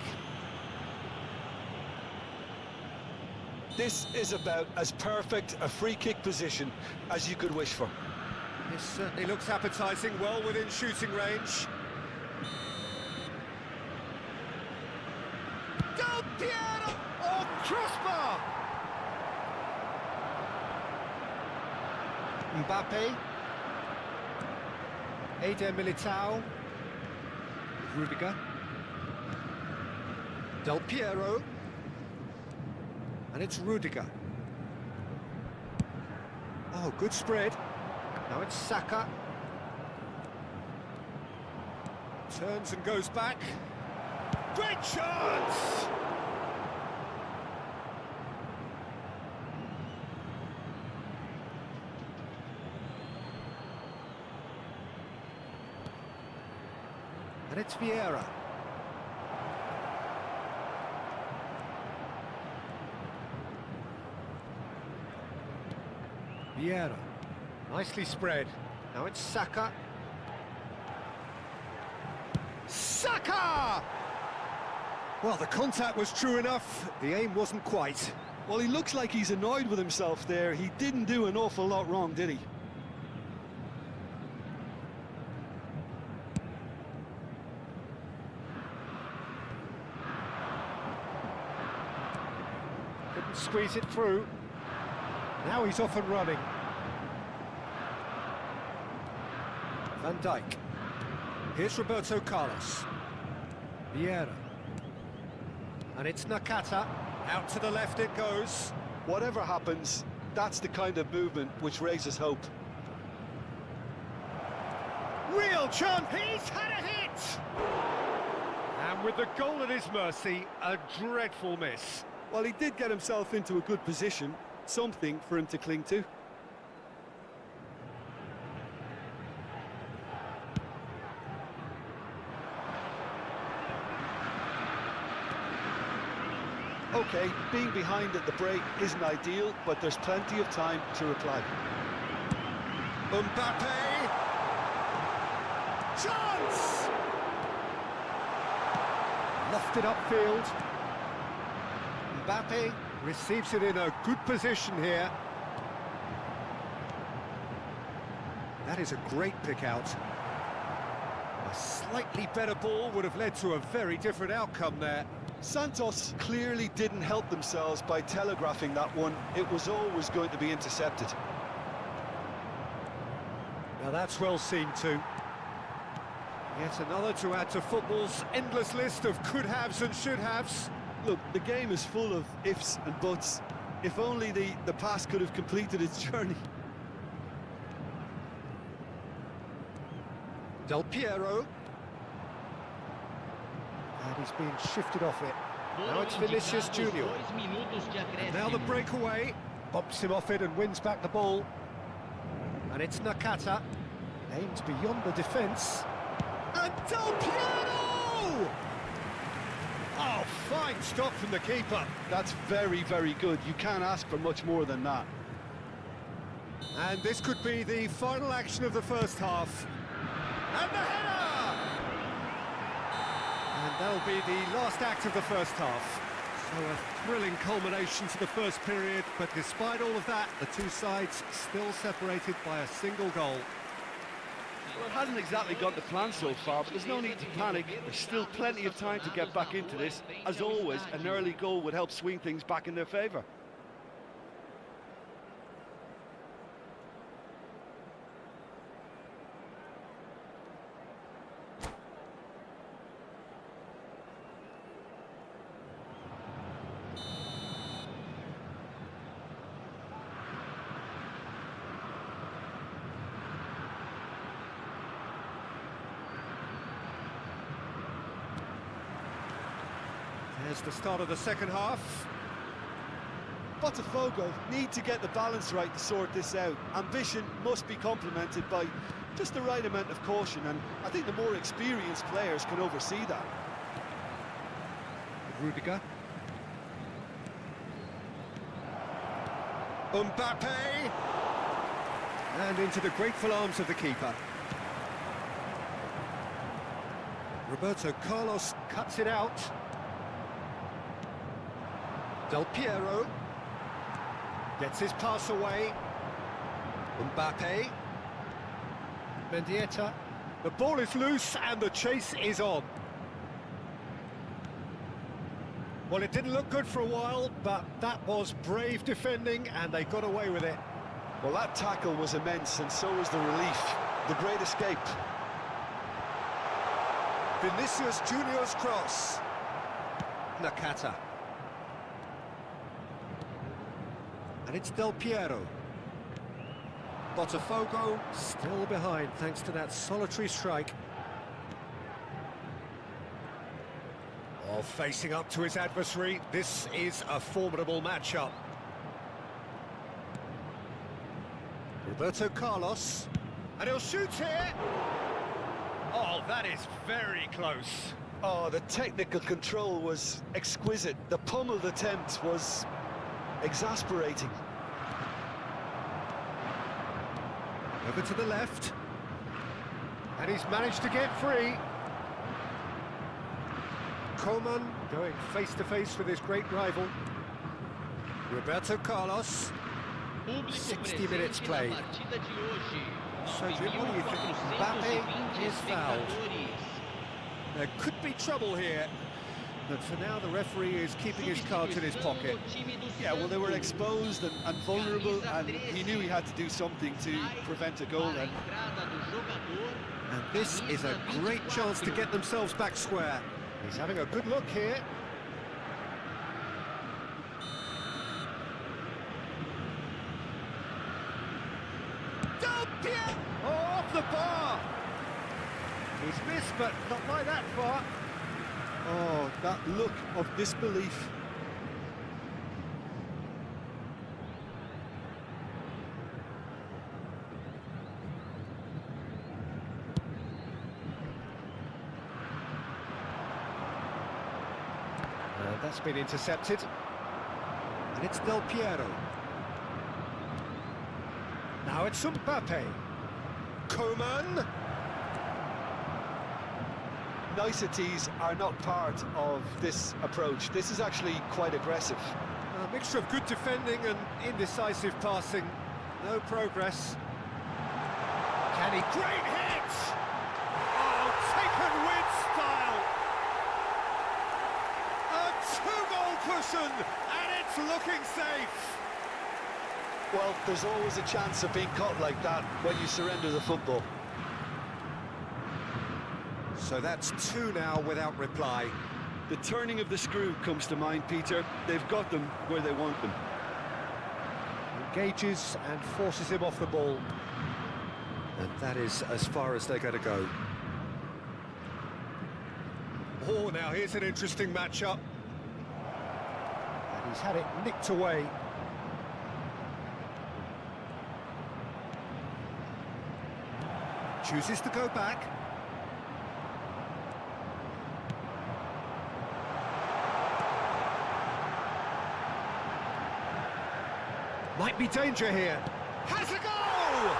This is about as perfect a free-kick position as you could wish for. This certainly looks appetising, well within shooting range. Del Piero! Oh, crossbar! Mbappe. Eder Militao. Rudiger. Del Piero. And it's Rudiger. Oh, good spread. Now it's Saka. Turns and goes back. Great chance! And it's Vieira. Vieira. Nicely spread. Now it's Saka. Saka! Well, the contact was true enough. The aim wasn't quite. Well, he looks like he's annoyed with himself there. He didn't do an awful lot wrong, did he? Couldn't squeeze it through. Now he's off and running. Van Dijk. Here's Roberto Carlos. Vieira. And it's Nakata. Out to the left it goes. Whatever happens, that's the kind of movement which raises hope. Real chance. He's had a hit! And with the goal at his mercy, a dreadful miss. Well, he did get himself into a good position, something for him to cling to. Okay, being behind at the break isn't ideal, but there's plenty of time to reply. Mbappe! Chance! Lofted upfield. Mbappe receives it in a good position here. That is a great pick out. A slightly better ball would have led to a very different outcome there. Santos clearly didn't help themselves by telegraphing that one. It was always going to be intercepted. Now that's well seen too. Yet another to add to football's endless list of could-haves and should-haves. Look, the game is full of ifs and buts. If only the pass could have completed its journey. Del Piero. And he's being shifted off it. Now it's Vinicius Junior. And now the breakaway. Bumps him off it and wins back the ball. And it's Nakata. Aimed beyond the defence. And Del Piero! Oh, fine stop from the keeper. That's very, very good. You can't ask for much more than that. And this could be the final action of the first half. And the header! And that'll be the last act of the first half. So a thrilling culmination to the first period, but despite all of that, the two sides still separated by a single goal. Well, it hasn't exactly gone to plan so far, but there's no need to panic. There's still plenty of time to get back into this. As always, an early goal would help swing things back in their favour. There's the start of the second half. Botafogo need to get the balance right to sort this out. Ambition must be complemented by just the right amount of caution, and I think the more experienced players can oversee that. Rudiger. Mbappe! And into the grateful arms of the keeper. Roberto Carlos cuts it out. Del Piero gets his pass away. Mbappe. Mendieta. The ball is loose and the chase is on. Well, it didn't look good for a while, but that was brave defending and they got away with it. Well, that tackle was immense, and so was the relief. The great escape. Vinicius Junior's cross. Nakata. And it's Del Piero. Botafogo still behind thanks to that solitary strike. Oh, facing up to his adversary, this is a formidable matchup. Roberto Carlos. And he'll shoot here. Oh, that is very close. Oh, the technical control was exquisite. The pummeled attempt was exasperating. Over to the left. And he's managed to get free. Coman going face-to-face with his great rival. Roberto Carlos. 60 minutes played. So, Jim, what do you think? Mbappe is fouled. There could be trouble here, but for now the referee is keeping his cards in his pocket. Yeah, well, they were exposed and vulnerable, and he knew he had to do something to prevent a goal then. And this is a great chance to get themselves back square. He's having a good look here. Oh, off the bar! He's missed, but not by that far. Oh, that look of disbelief. That's been intercepted. And it's Del Piero. Now it's Mbappe. Coman. Niceties are not part of this approach. This is actually quite aggressive. A mixture of good defending and indecisive passing. No progress. Can he? Great hit! Oh, taken with style! A two-goal cushion, and it's looking safe. Well, there's always a chance of being caught like that when you surrender the football. So that's two now without reply. The turning of the screw comes to mind, Peter. They've got them where they want them. Engages and forces him off the ball. And that is as far as they're going to go. Oh, now here's an interesting matchup. And he's had it nicked away. Chooses to go back. Might be danger here. Has a goal!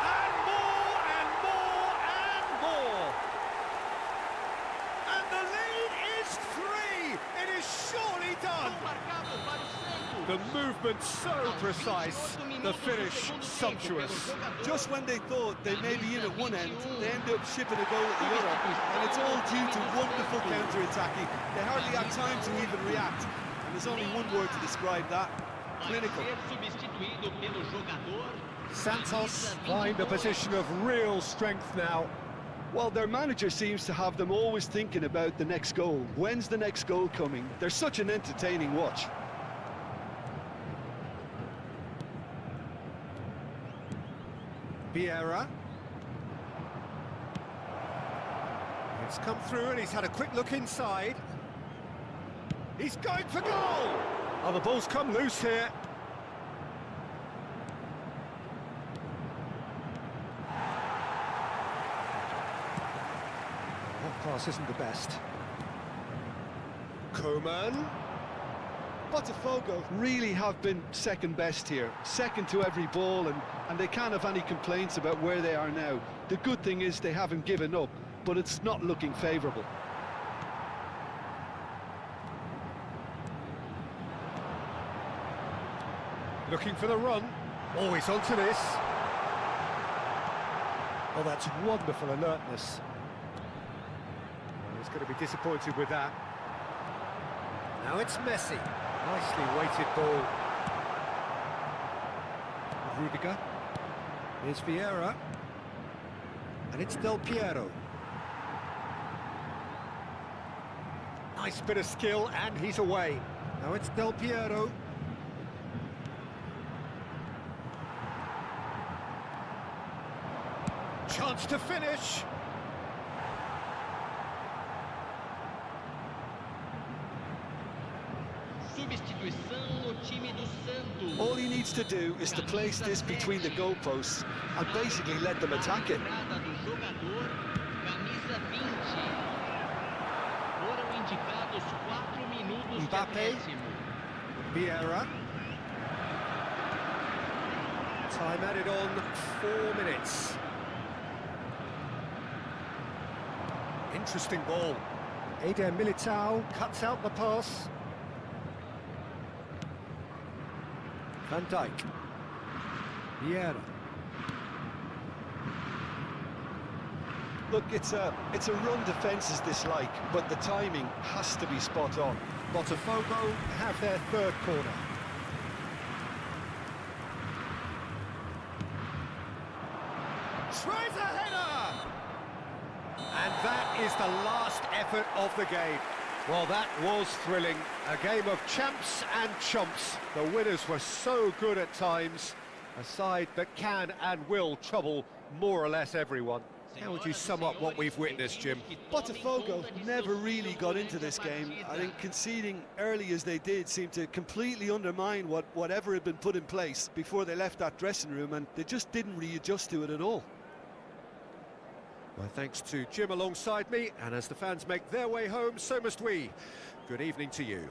And more, and more, and more! And the lead is 3! It is surely done! The movement so precise, the finish sumptuous. Just when they thought they may be in at one end, they end up shipping a goal at the other, and it's all due to wonderful counter-attacking. They hardly have time to even react, and there's only one word to describe that: clinical. Santos find a position of real strength now. Well, their manager seems to have them always thinking about the next goal. When's the next goal coming? They're such an entertaining watch. Vieira. It's come through and he's had a quick look inside. He's going for goal! Oh, the ball's come loose here. That pass isn't the best. Coman. Botafogo really have been second best here, second to every ball, and they can't have any complaints about where they are now. The good thing is they haven't given up, but it's not looking favourable. Looking for the run. Always onto this. Oh, that's wonderful alertness. Well, he's going to be disappointed with that. Now it's Messi. Nicely weighted ball. Rudiger. Here's Vieira. And it's Del Piero. Nice bit of skill, and he's away. Now it's Del Piero. Chance to finish. All he needs to do is to place this between the goalposts and basically let them attack it. Mbappe. Vieira. Time added on, 4 minutes. Interesting ball. Eder Militao cuts out the pass. Van Dijk. Vieira. Look, it's a run defence's dislike, but the timing has to be spot on. Botafogo have their third corner. Tries a header! And that is the last effort of the game. Well, that was thrilling. A game of champs and chumps. The winners were so good at times. A side that can and will trouble more or less everyone. How would you sum up what we've witnessed, Jim? Botafogo never really got into this game. I think conceding early as they did seemed to completely undermine whatever had been put in place before they left that dressing room, and they just didn't readjust to it at all. Well, thanks to Jim alongside me, and as the fans make their way home, so must we. Good evening to you.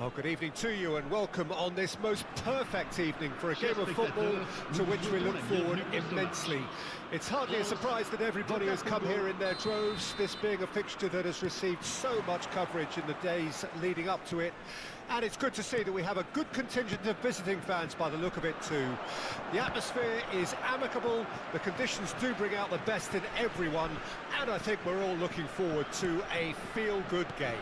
Oh, good evening to you and welcome on this most perfect evening for a game of football to which we look forward immensely. It's hardly a surprise that everybody has come here in their droves, this being a fixture that has received so much coverage in the days leading up to it. And it's good to see that we have a good contingent of visiting fans by the look of it too. The atmosphere is amicable, the conditions do bring out the best in everyone, and I think we're all looking forward to a feel-good game.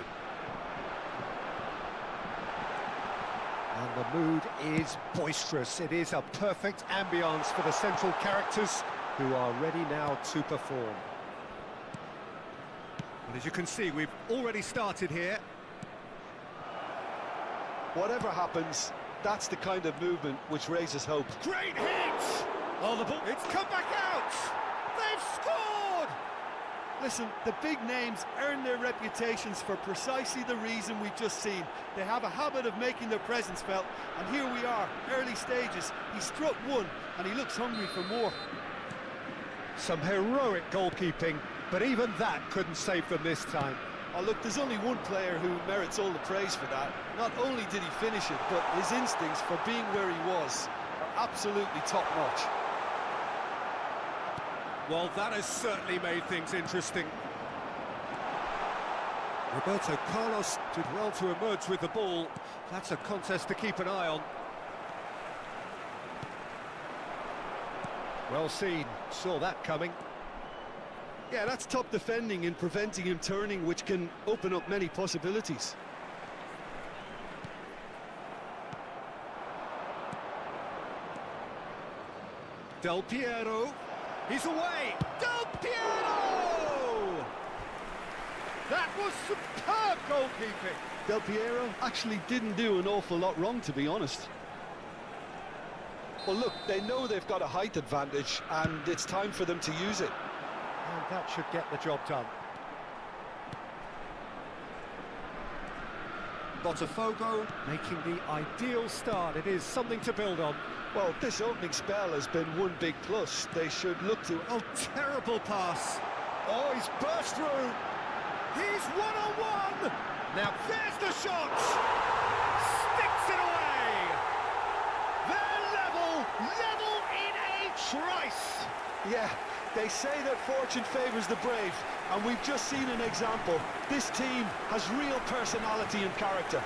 And the mood is boisterous. It is a perfect ambience for the central characters who are ready now to perform. And as you can see, we've already started here. Whatever happens, that's the kind of movement which raises hope. Great hit! Oh, the ball, it's come back out! They've scored! Listen, the big names earn their reputations for precisely the reason we've just seen. They have a habit of making their presence felt, and here we are, early stages. He struck one, and he looks hungry for more. Some heroic goalkeeping, but even that couldn't save them this time. Oh, look, there's only one player who merits all the praise for that. Not only did he finish it, but his instincts for being where he was are absolutely top-notch. Well, that has certainly made things interesting. Roberto Carlos did well to emerge with the ball. That's a contest to keep an eye on. Well seen, saw that coming. Yeah, that's top defending and preventing him turning, which can open up many possibilities. Del Piero, he's away! Del Piero! That was superb goalkeeping! Del Piero actually didn't do an awful lot wrong, to be honest. Well, look, they know they've got a height advantage, and it's time for them to use it. And that should get the job done. Botafogo making the ideal start. It is something to build on. Well, this opening spell has been one big plus. They should look to... Oh, terrible pass. Oh, he's burst through. He's one-on-one. Now, there's the shot. Sticks it away. They're level in a trice. Yeah, they say that fortune favours the brave, and we've just seen an example. This team has real personality and character.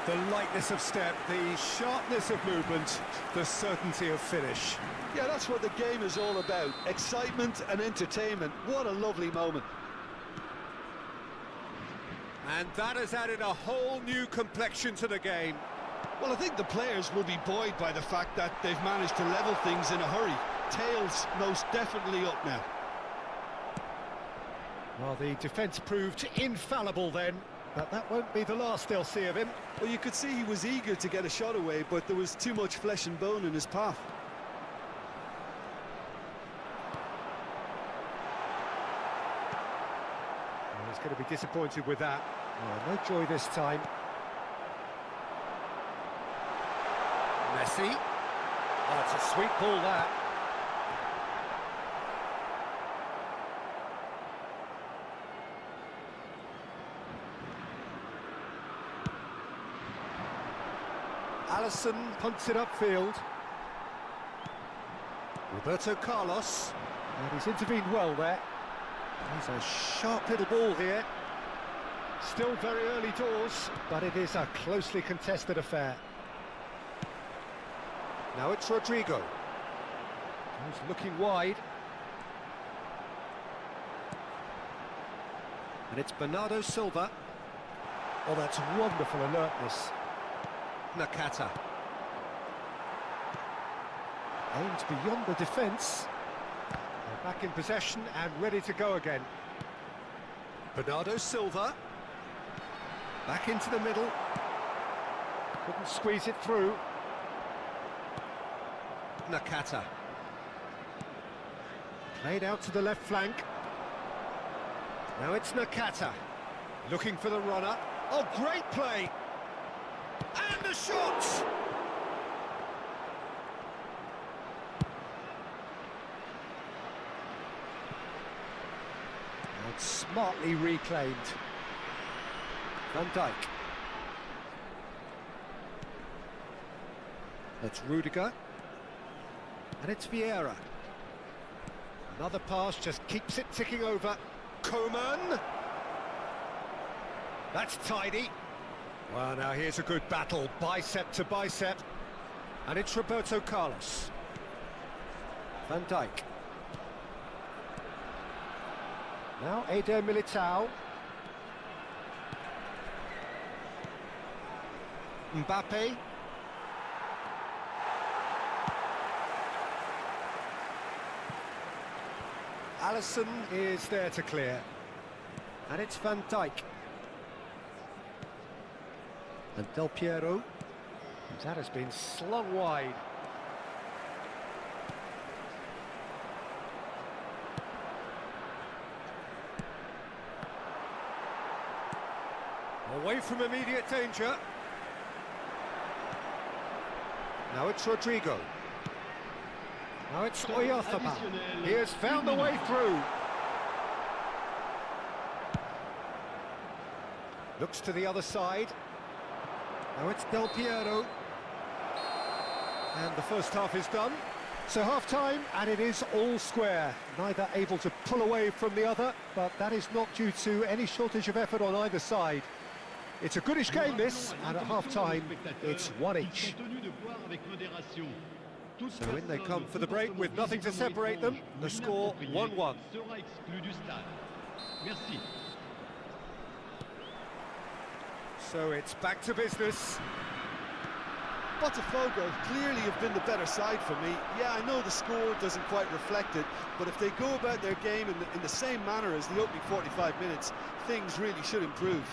The lightness of step, the sharpness of movement, the certainty of finish. Yeah, that's what the game is all about. Excitement and entertainment. What a lovely moment. And that has added a whole new complexion to the game. Well, I think the players will be buoyed by the fact that they've managed to level things in a hurry. Tails most definitely up now. Well, the defence proved infallible then, but that won't be the last they'll see of him. Well, you could see he was eager to get a shot away, but there was too much flesh and bone in his path. Well, he's going to be disappointed with that. Oh, no joy this time. Messi. Oh, it's a sweet ball, that. Allison punts it upfield. Roberto Carlos. And he's intervened well there. He's a sharp little ball here. Still very early doors, but it is a closely contested affair. Now it's Rodrigo. He's looking wide. And it's Bernardo Silva. Oh, that's wonderful alertness. Nakata. Aimed beyond the defence. They're back in possession and ready to go again. Bernardo Silva. Back into the middle. Couldn't squeeze it through. Nakata. Played out to the left flank. Now it's Nakata. Looking for the runner. Oh, great play! And the shot! And smartly reclaimed. Van Dijk. That's Rudiger. And it's Vieira. Another pass, just keeps it ticking over. Coman. That's tidy. Well, now here's a good battle, bicep to bicep. And it's Roberto Carlos. Van Dijk. Now Eder Militao. Mbappe. Alisson is there to clear. And it's Van Dijk. And Del Piero. That has been slung wide. Away from immediate danger. Now it's Rodrigo. Now it's Oyarzabal. He has found a way through. Looks to the other side. Now it's Del Piero. And the first half is done. So half-time, and it is all square. Neither able to pull away from the other, but that is not due to any shortage of effort on either side. It's a goodish game, this, and at half-time, it's one each. So in they come for the break with nothing to separate them. The score 1-1. So it's back to business. Botafogo clearly have been the better side for me. Yeah, I know the score doesn't quite reflect it, but if they go about their game in the same manner as the opening 45 minutes, things really should improve.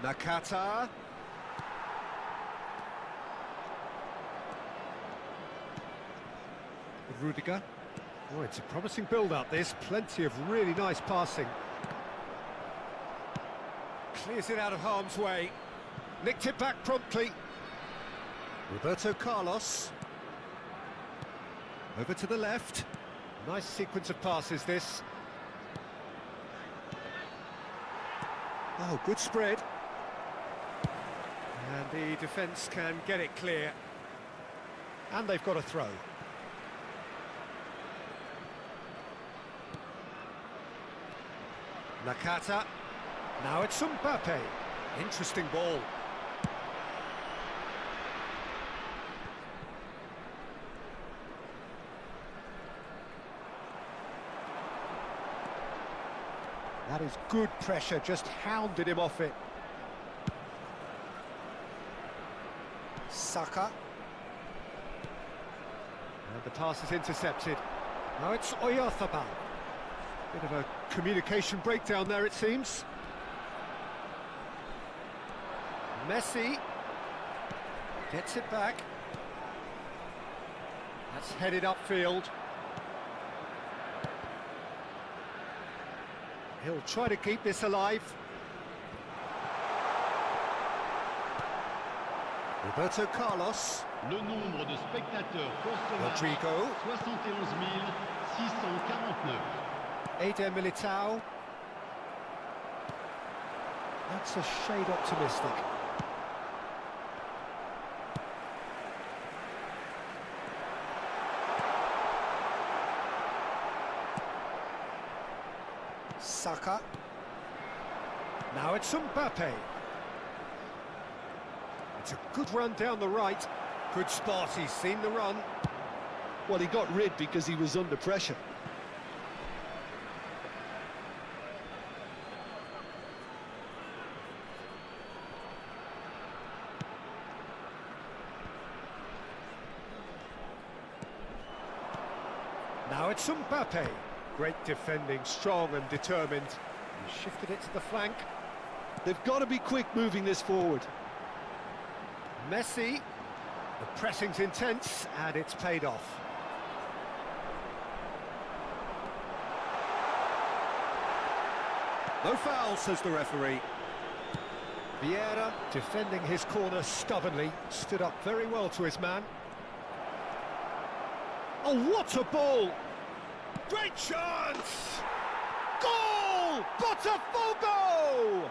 Nakata. Rudiger. Oh, it's a promising build-up, this. Plenty of really nice passing. Clears it out of harm's way. Nicked it back promptly. Roberto Carlos. Over to the left. Nice sequence of passes, this. Oh, good spread. And the defence can get it clear. And they've got a throw. Nakata. Now it's Mbappe. Interesting ball. That is good pressure, just hounded him off it. Saka. And the pass is intercepted. Now it's Oyarzabal. Bit of a communication breakdown there, it seems. Messi gets it back. That's headed upfield. He'll try to keep this alive. Roberto Carlos. Le nombre de spectateurs pour ce match, Rodrigo. 71 649. Eder Militao. That's a shade optimistic. Saka. Now it's Mbappe. It's a good run down the right. Good spot, he's seen the run. Well, he got rid because he was under pressure. Now it's Mbappe. Great defending, strong and determined. He shifted it to the flank. They've got to be quick moving this forward. Messi. The pressing's intense, and it's paid off. No foul, says the referee. Vieira, defending his corner stubbornly, stood up very well to his man. Oh, what a ball! Great chance! Goal! Botafogo!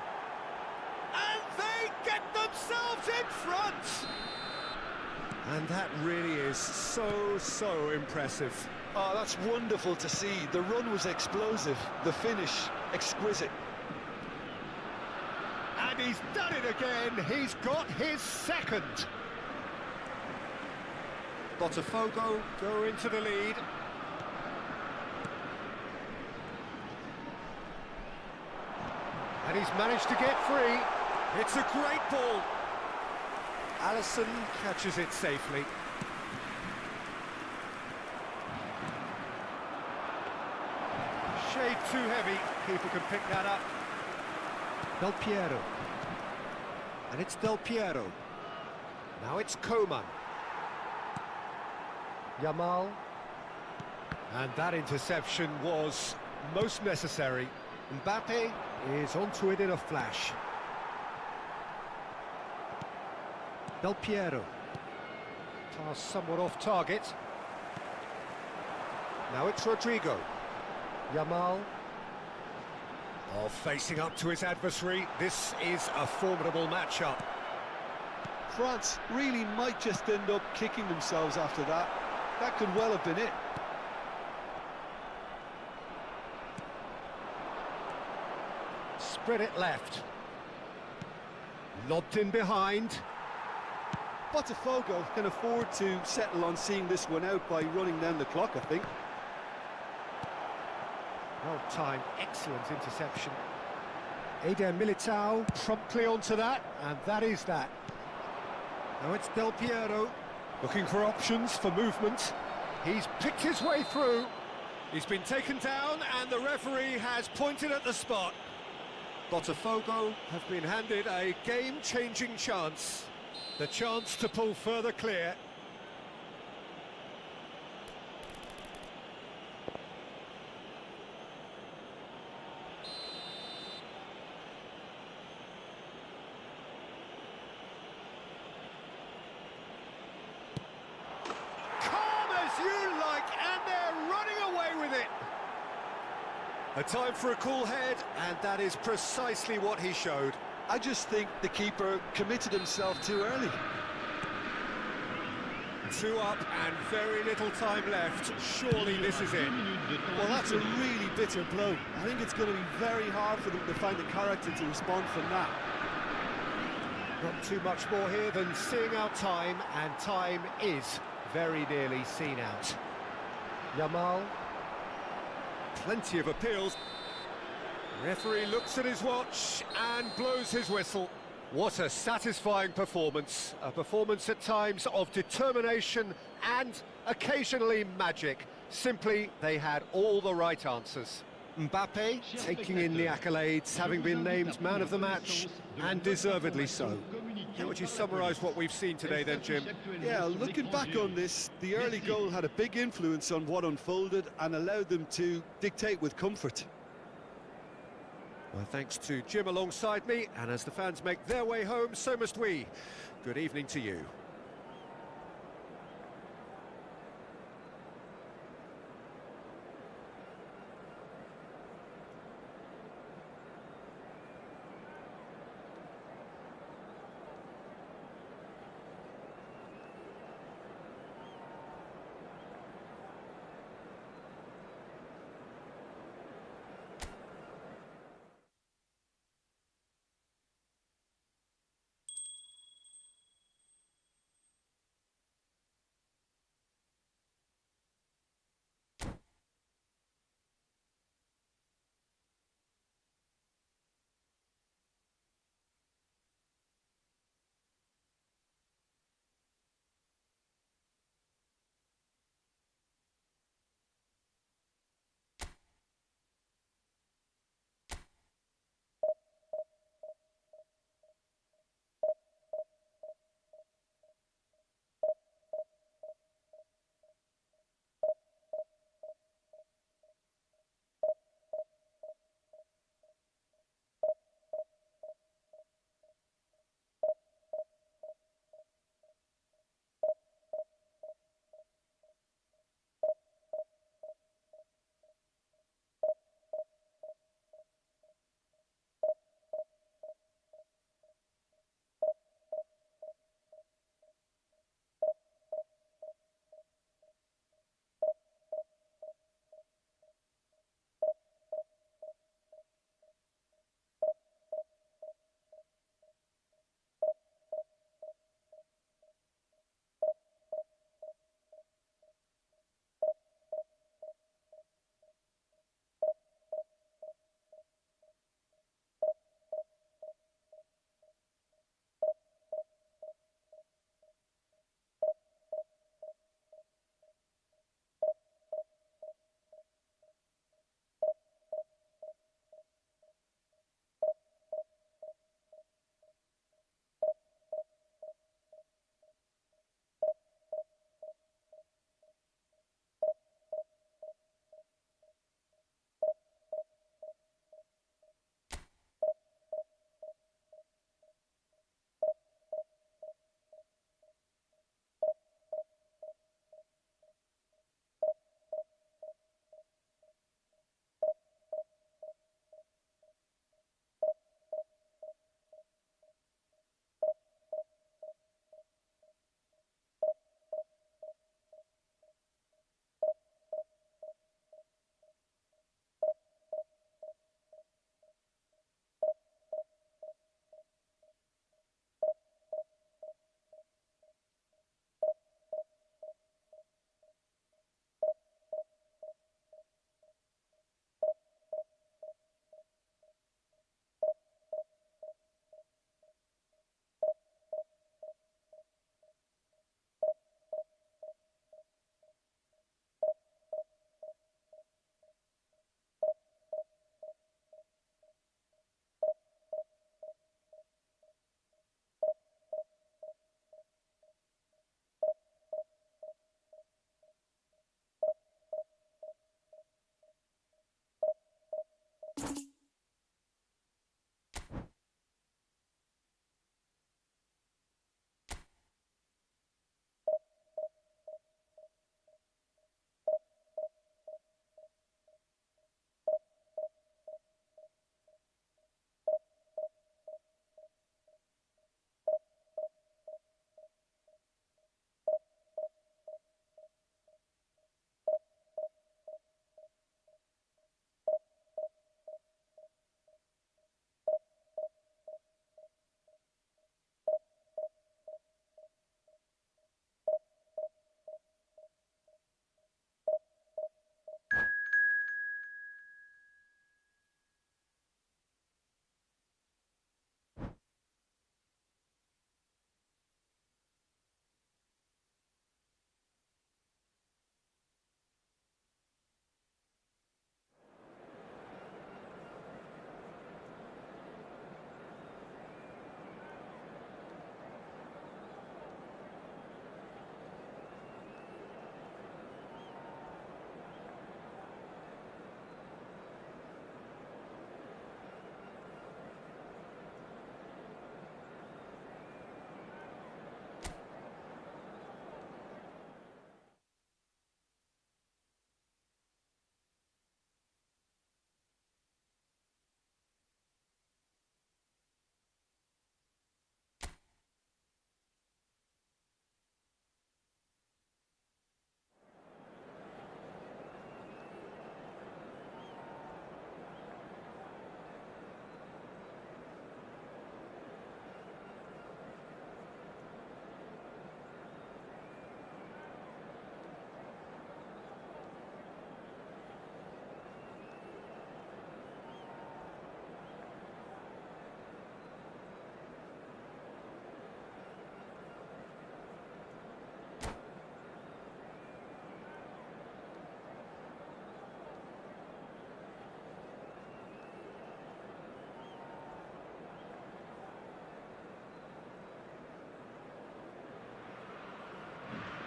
in front! And that really is so impressive. Oh, that's wonderful to see. The run was explosive, the finish exquisite. And he's done it again. He's got his second. Botafogo go into the lead. And he's managed to get free. It's a great ball. Alisson catches it safely. Shade too heavy. Keeper can pick that up. Del Piero. And it's Del Piero. Now it's Coman. Yamal. And that interception was most necessary. Mbappe is onto it in a flash. Del Piero. Pass somewhat off target. Now it's Rodrigo. Yamal. Oh, facing up to his adversary. This is a formidable matchup. France really might just end up kicking themselves after that. That could well have been it. Spread it left. Lobbed in behind. Botafogo can afford to settle on seeing this one out by running down the clock, I think. Well timed, excellent interception. Eder Militao promptly onto that, and that is that. Now it's Del Piero, looking for options for movement. He's picked his way through. He's been taken down, and the referee has pointed at the spot. Botafogo have been handed a game-changing chance. The chance to pull further clear. You like, and they're running away with it. A time for a cool head, and that is precisely what he showed. I just think the keeper committed himself too early. 2 up and very little time left. Surely this is it. Well, that's a really bitter blow. I think it's going to be very hard for them to find the character to respond from that. Not too much more here than seeing out time, and time is very nearly seen out. Yamal. Plenty of appeals. Referee looks at his watch and blows his whistle. What a satisfying performance. A performance at times of determination and occasionally magic. Simply, they had all the right answers. Mbappe taking in the accolades, having been named man of the match, and deservedly so. How would you summarise what we've seen today then, Jim? Yeah, looking back on this, the early goal had a big influence on what unfolded and allowed them to dictate with comfort. Well, thanks to Jim alongside me, and as the fans make their way home, so must we. Good evening to you.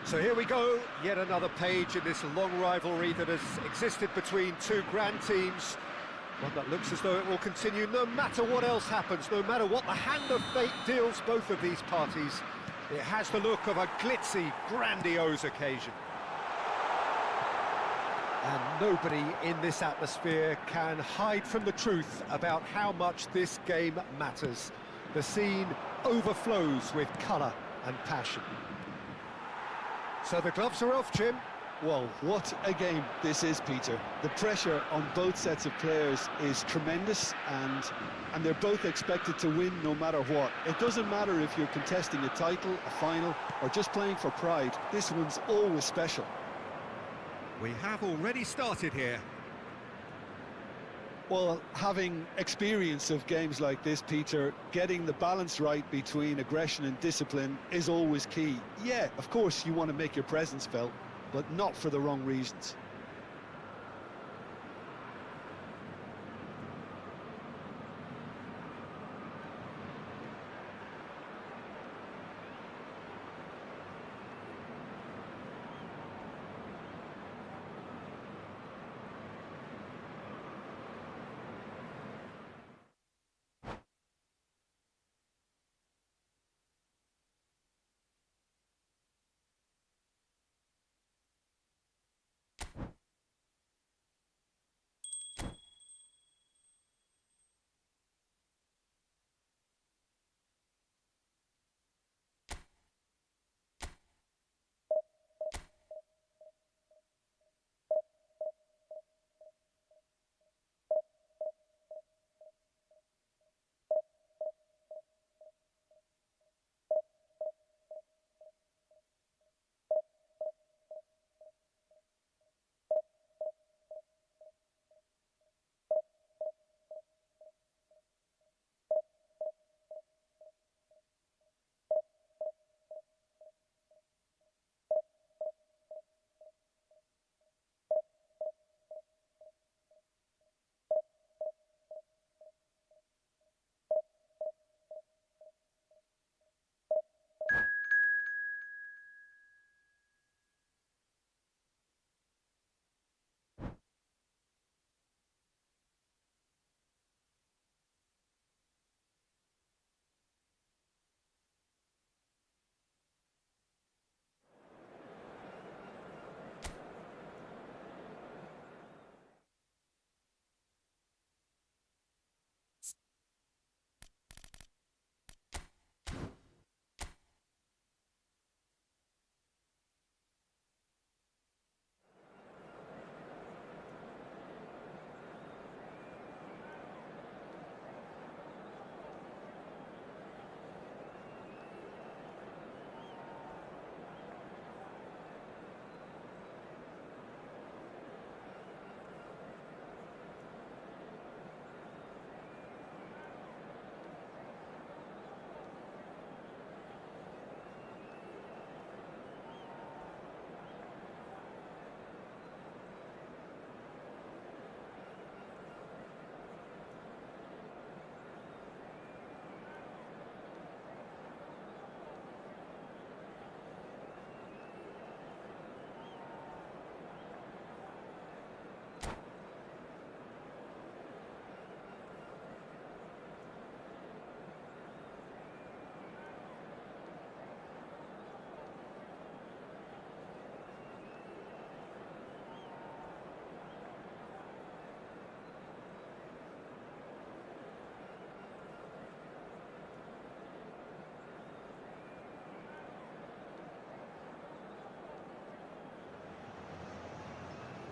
So here we go, yet another page in this long rivalry that has existed between two grand teams. One that looks as though it will continue no matter what else happens, no matter what the hand of fate deals both of these parties. It has the look of a glitzy, grandiose occasion. And nobody in this atmosphere can hide from the truth about how much this game matters. The scene overflows with colour and passion. So the gloves are off, Jim. Well, what a game this is, Peter. The pressure on both sets of players is tremendous, and they're both expected to win no matter what. It doesn't matter if you're contesting a title, a final, or just playing for pride. This one's always special. We have already started here. Well, having experience of games like this, Peter, getting the balance right between aggression and discipline is always key. Yeah, of course you want to make your presence felt, but not for the wrong reasons.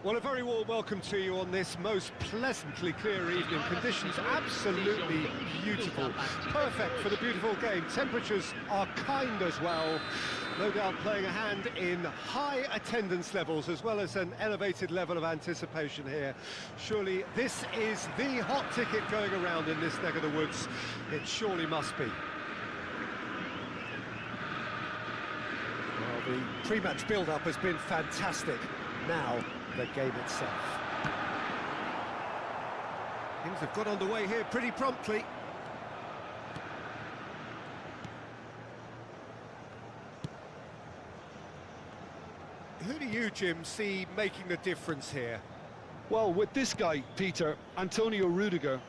Well, a very warm welcome to you on this most pleasantly clear evening. Conditions absolutely beautiful. Perfect for the beautiful game. Temperatures are kind as well. No doubt playing a hand in high attendance levels as well as an elevated level of anticipation here. Surely this is the hot ticket going around in this neck of the woods. It surely must be. Well, the pre-match build-up has been fantastic. Now, the game itself. Things have got underway here pretty promptly. Who do you, Jim, see making the difference here? Well, with this guy, Peter, Antonio Rudiger,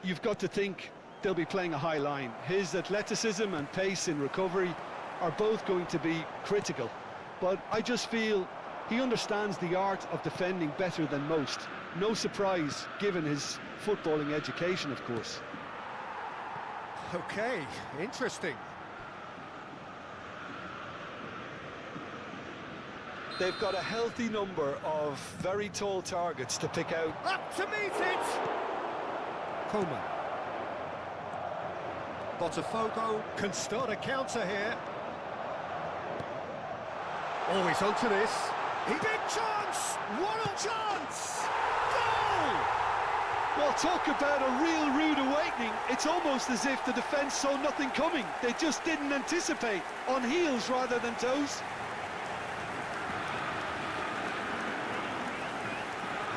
you've got to think they'll be playing a high line. His athleticism and pace in recovery are both going to be critical. But I just feel he understands the art of defending better than most. No surprise, given his footballing education, of course. Okay, interesting. They've got a healthy number of very tall targets to pick out. Up to meet it! Coleman. Botafogo can start a counter here. Oh, he's onto this. Big chance! What a chance! Goal! Well, talk about a real rude awakening. It's almost as if the defence saw nothing coming. They just didn't anticipate. On heels rather than toes.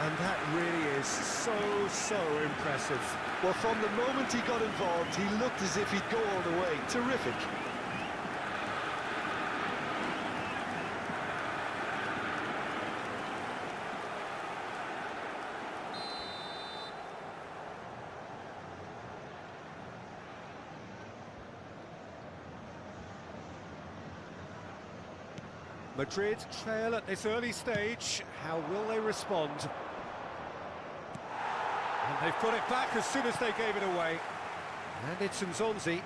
And that really is so impressive. Well, from the moment he got involved, he looked as if he'd go all the way. Terrific. Madrid trail at this early stage. How will they respond? And they've put it back as soon as they gave it away. And it's Nzonzi.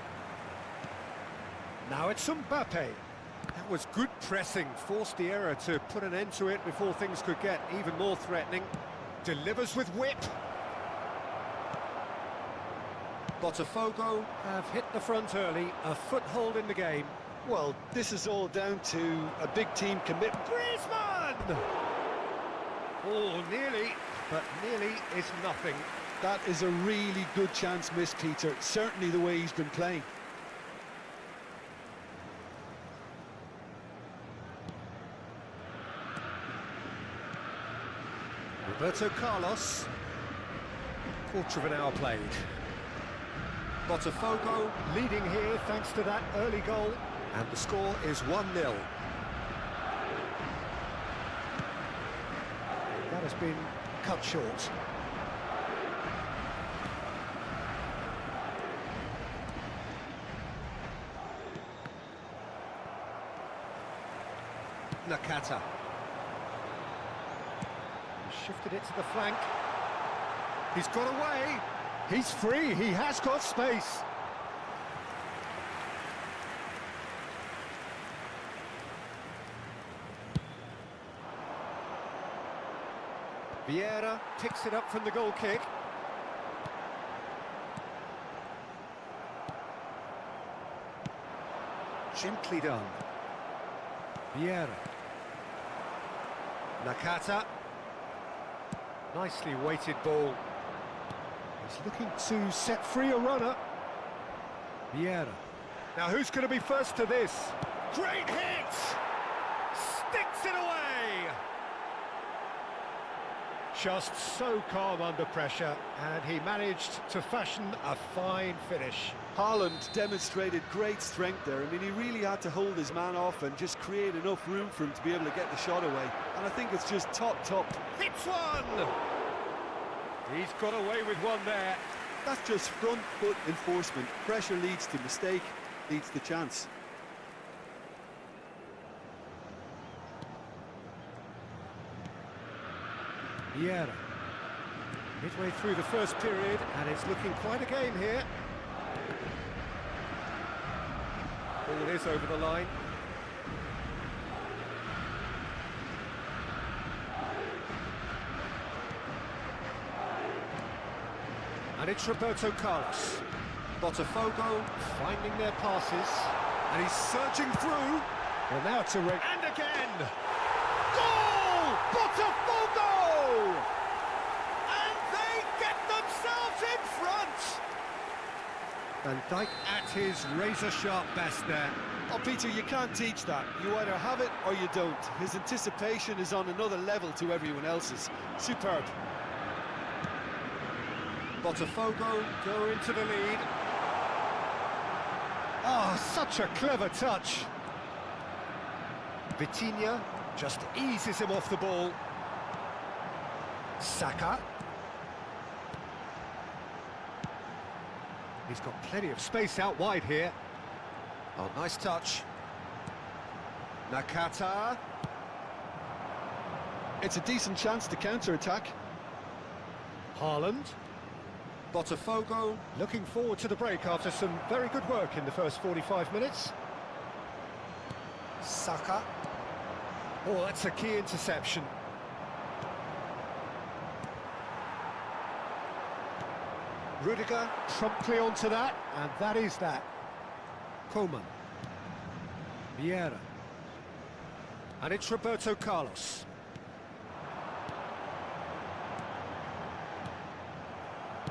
Now it's Mbappe. That was good pressing. Forced the error to put an end to it before things could get even more threatening. Delivers with whip. Botafogo have hit the front early. A foothold in the game. Well, this is all down to a big team commitment. Griezmann! Oh, nearly, but nearly is nothing. That is a really good chance missed, Peter. Certainly the way he's been playing. Roberto Carlos. Quarter of an hour played. Botafogo leading here thanks to that early goal. And the score is 1-0. That has been cut short. Nakata. Shifted it to the flank. He's got away. He's free. He has got space. Vieira picks it up from the goal kick. Gently done. Vieira. Nakata. Nicely weighted ball. He's looking to set free a runner. Vieira. Now who's going to be first to this? Great hit! Sticks it away! Just so calm under pressure, and he managed to fashion a fine finish. Haaland demonstrated great strength there. I mean, he really had to hold his man off and just create enough room for him to be able to get the shot away. And I think it's just top. Hits one! He's got away with one there. That's just front foot enforcement. Pressure leads to mistake, leads to chance. Vieira. Midway through the first period, and it's looking quite a game here. Ball is over the line. And it's Roberto Carlos. Botafogo finding their passes, and he's surging through. Well, now to Rick. And again! Goal! Botafogo! And they get themselves in front! Van Dijk at his razor-sharp best there. Oh, Peter, you can't teach that. You either have it or you don't. His anticipation is on another level to everyone else's. Superb. Botafogo go into the lead. Oh, such a clever touch. Vitinha Just eases him off the ball. Saka. He's got plenty of space out wide here. Oh, nice touch. Nakata. It's a decent chance to counter-attack. Haaland. Botafogo looking forward to the break after some very good work in the first 45 minutes. Saka. Oh, that's a key interception. Rudiger promptly onto that, and that is that. Coman. Vieira. And it's Roberto Carlos.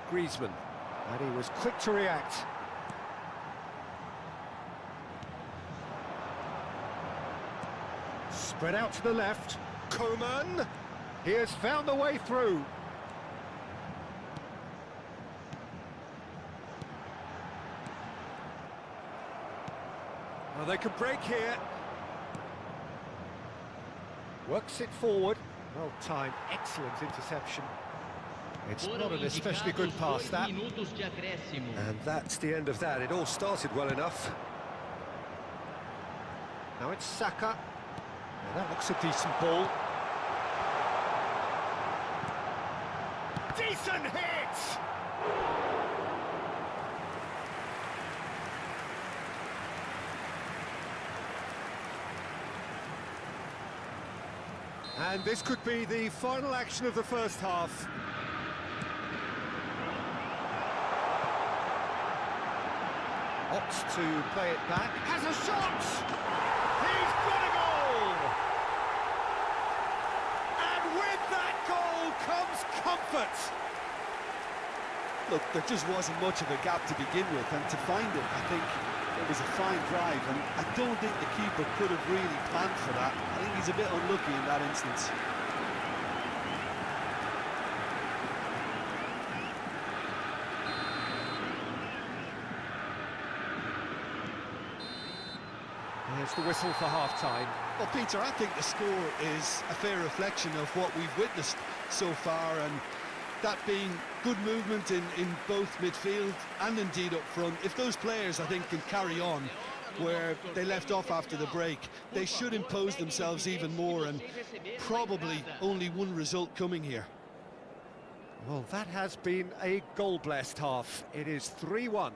Griezmann. And he was quick to react. Spread out to the left. Coman. He has found the way through. Well, they could break here. Works it forward. Well timed, excellent interception. It's not an especially good pass, that. And that's the end of that. It all started well enough. Now it's Saka. Now that looks a decent ball. Decent hit! And this could be the final action of the first half. Opts to play it back. Has a shot! He's got a goal! And with that goal comes comfort! Look, there just wasn't much of a gap to begin with, and to find it, I think it was a fine drive, and I don't think the keeper could have really planned for that. I think he's a bit unlucky in that instance. There's the whistle for half-time. Well, Peter, I think the score is a fair reflection of what we've witnessed so far, and that being good movement in both midfield and indeed up front. If those players, I think, can carry on where they left off after the break, they should impose themselves even more, and probably only one result coming here. Well, that has been a goal-blessed half. It is 3-1.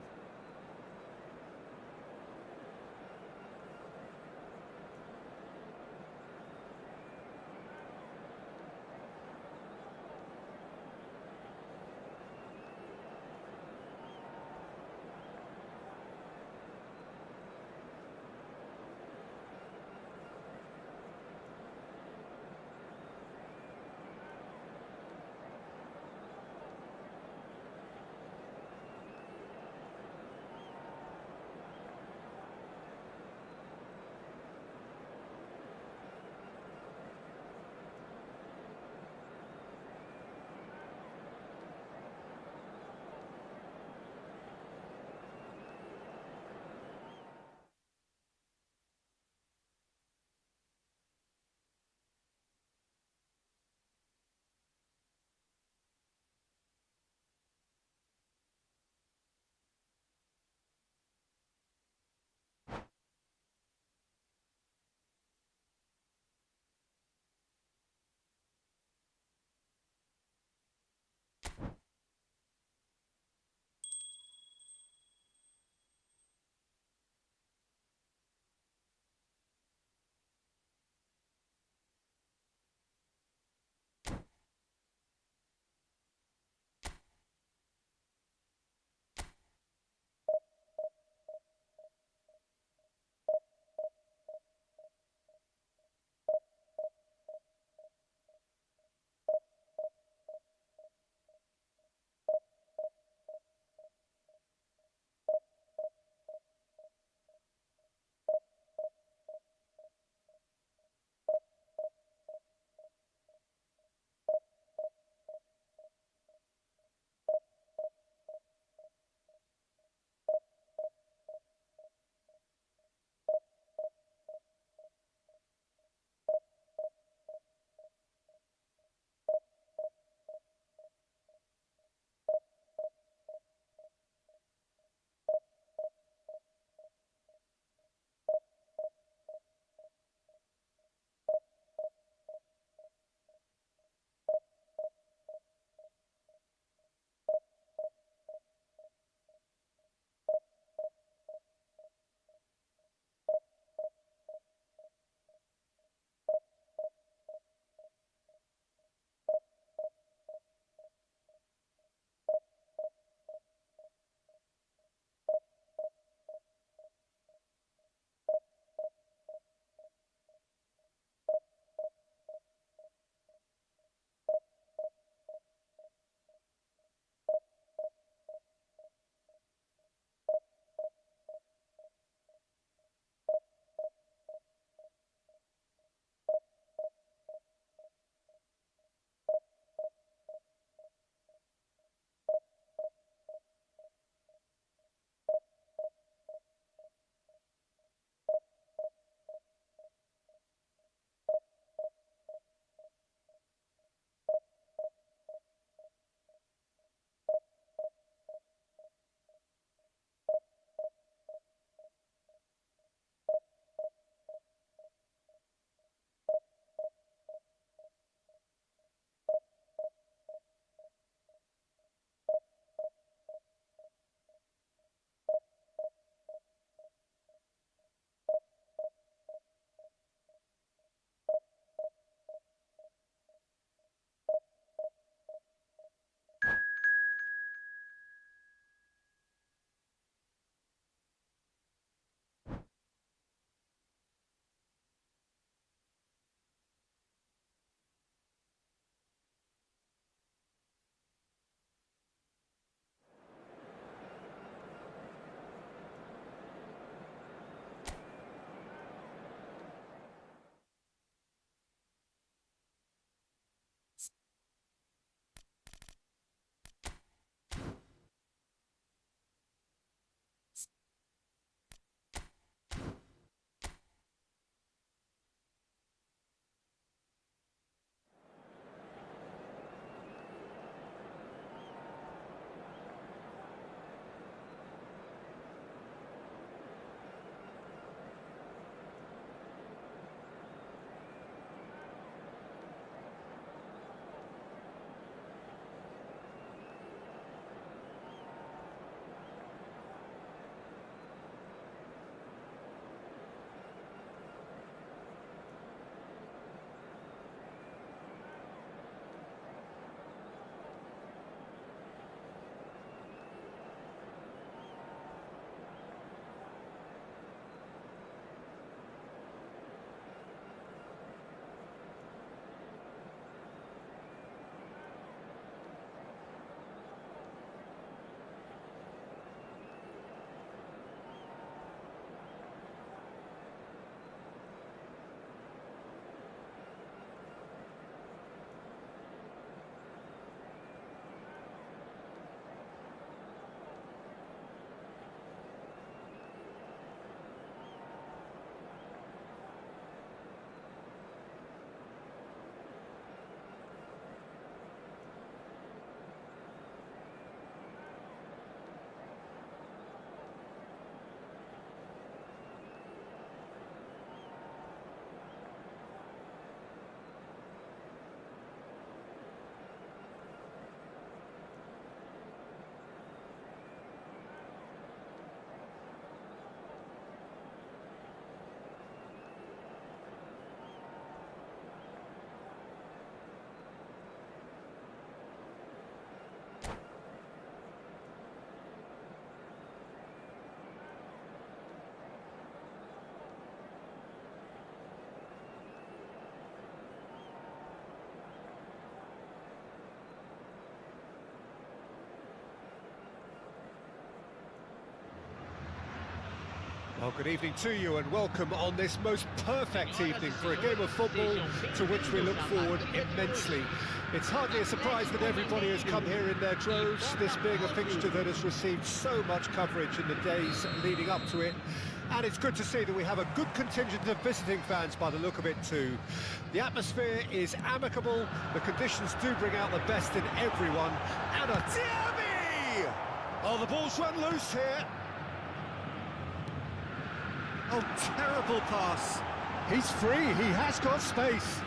Well, good evening to you and welcome on this most perfect evening for a game of football to which we look forward immensely. It's hardly a surprise that everybody has come here in their droves, this being a fixture that has received so much coverage in the days leading up to it. And it's good to see that we have a good contingent of visiting fans by the look of it too. The atmosphere is amicable, the conditions do bring out the best in everyone, and a derby! Oh, the ball's run loose here. Oh, terrible pass. He's free, he has got space.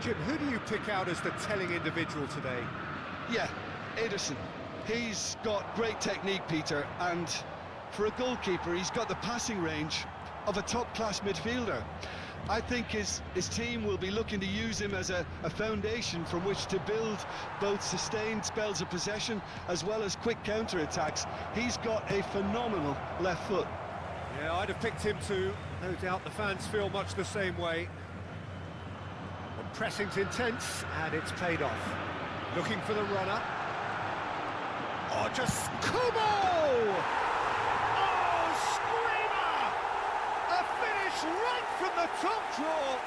Jim, who do you pick out as the telling individual today? Yeah, Ederson. He's got great technique, Peter, and for a goalkeeper, he's got the passing range of a top-class midfielder. I think his team will be looking to use him as a foundation from which to build both sustained spells of possession as well as quick counter-attacks. He's got a phenomenal left foot. Yeah, I'd have picked him too. No doubt the fans feel much the same way. The pressing's intense, and it's paid off. Looking for the runner. Oh, just Kubo! Oh, screamer! A finish right from the top draw.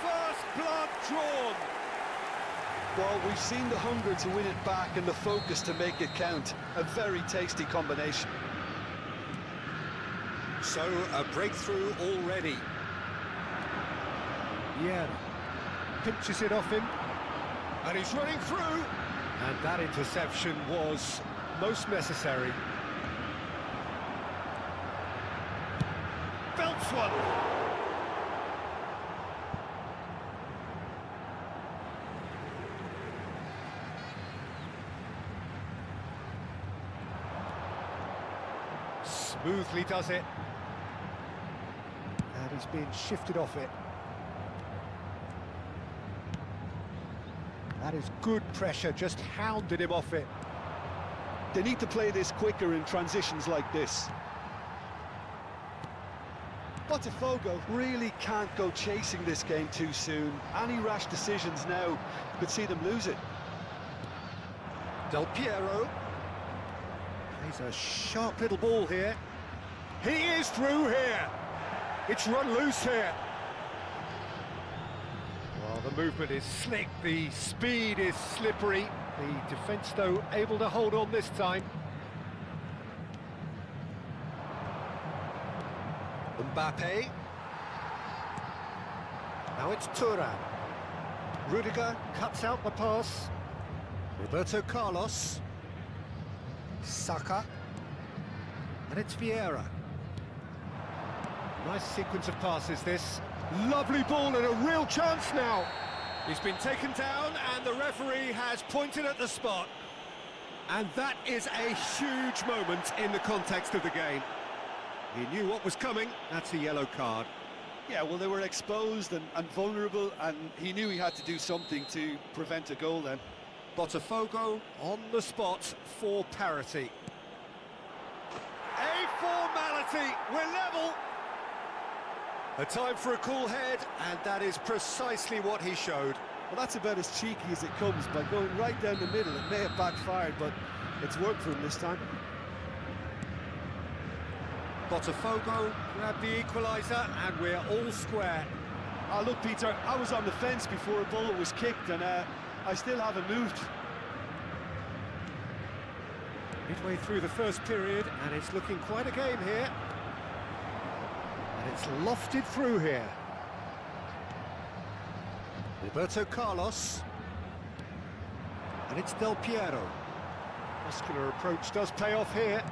First blood drawn. Well, we've seen the hunger to win it back and the focus to make it count. A very tasty combination. So, a breakthrough already. Yeah, pinches it off him, and he's running through. And that interception was most necessary. Belts one. Smoothly does it. And he's being shifted off it. That is good pressure, just hounded him off it. They need to play this quicker in transitions like this. Botafogo really can't go chasing this game too soon. Any rash decisions now could see them lose it. Del Piero. He's a sharp little ball here. He is through here. It's run loose here. Well, the movement is slick, the speed is slippery. The defence, though, able to hold on this time. Mbappe. Now it's Thuram. Rudiger cuts out the pass. Roberto Carlos. Saka. And it's Vieira. Nice sequence of passes, this. Lovely ball and a real chance now. He's been taken down and the referee has pointed at the spot. And that is a huge moment in the context of the game. He knew what was coming. That's a yellow card. Yeah, well, they were exposed and vulnerable, and he knew he had to do something to prevent a goal then. Botafogo on the spot for parity. A formality, we're level. A time for a cool head, and that is precisely what he showed. Well, that's about as cheeky as it comes. By going right down the middle, it may have backfired, but it's worked for him this time. Botafogo grab the equaliser, and we're all square. Oh, look, Peter, I was on the fence before a bullet was kicked, and I still haven't moved. Midway through the first period, and it's looking quite a game here. And it's lofted through here. Roberto Carlos. And it's Del Piero. Muscular approach does pay off here.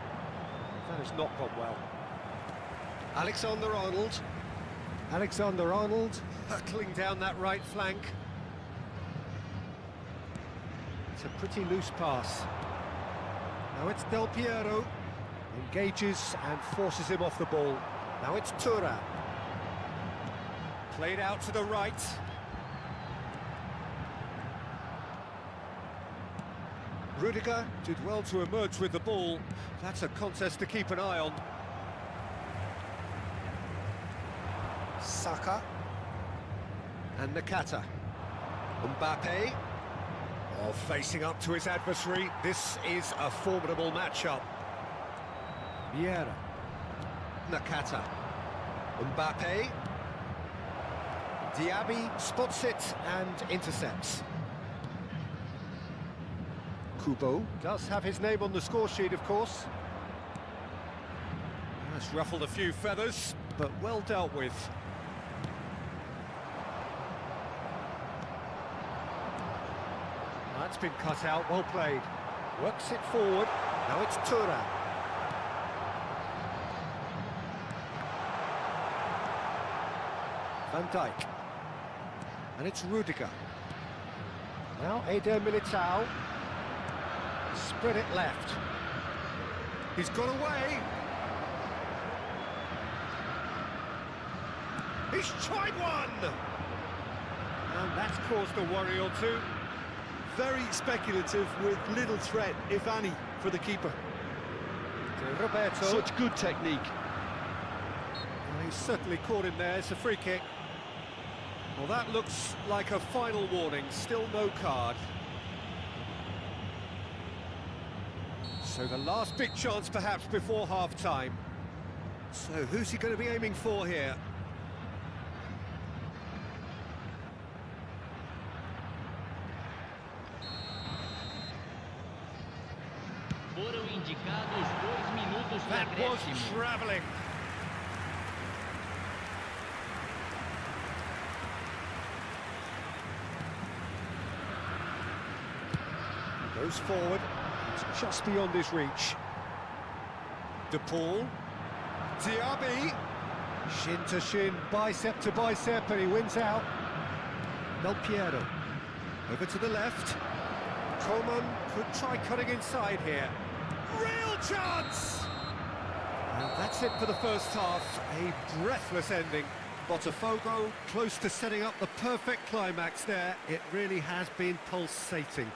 That has not gone well. Alexander-Arnold. Alexander-Arnold hurtling down that right flank. It's a pretty loose pass. Now it's Del Piero. Engages and forces him off the ball. Now it's Thuram. Played out to the right. Rudiger did well to emerge with the ball. That's a contest to keep an eye on. Saka. And Nakata. Mbappe. Oh, facing up to his adversary. This is a formidable matchup. Vieira. Nakata. Mbappe. Diaby spots it and intercepts. Kubo does have his name on the score sheet, of course. That's ruffled a few feathers, but well dealt with. That's been cut out, well played. Works it forward, now it's Thuram. Van Dijk. And it's Rudiger. Now Eder Militao. Spread it left. He's got away. He's tried one! And that's caused a worry or two. Very speculative with little threat, if any, for the keeper. To Roberto. Such good technique. Well, he's certainly caught him there. It's a free kick. Well, that looks like a final warning. Still no card. So the last big chance perhaps before half-time. So who's he going to be aiming for here? Foram indicados 2 minutos de That was acréscimo. travelling. Goes forward. It's just beyond his reach. De Paul. Diaby. Shin to shin, bicep to bicep, and he wins out. Del Piero. Over to the left. Coman could try cutting inside here. Real chance! And that's it for the first half. A breathless ending. Botafogo close to setting up the perfect climax there. It really has been pulsating.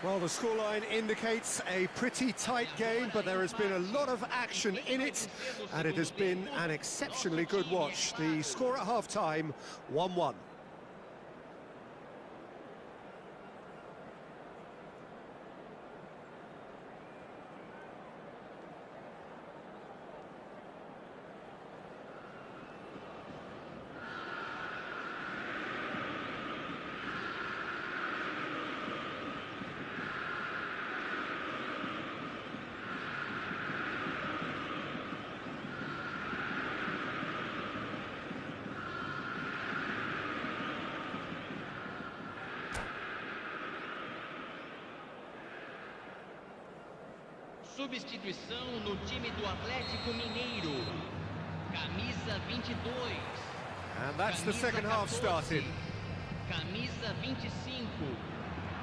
Well, the scoreline indicates a pretty tight game, but there has been a lot of action in it, and it has been an exceptionally good watch. The score at half-time, 1-1. Substituição no time do Atlético Mineiro. Camisa 22. And that's the second half started. Camisa 25.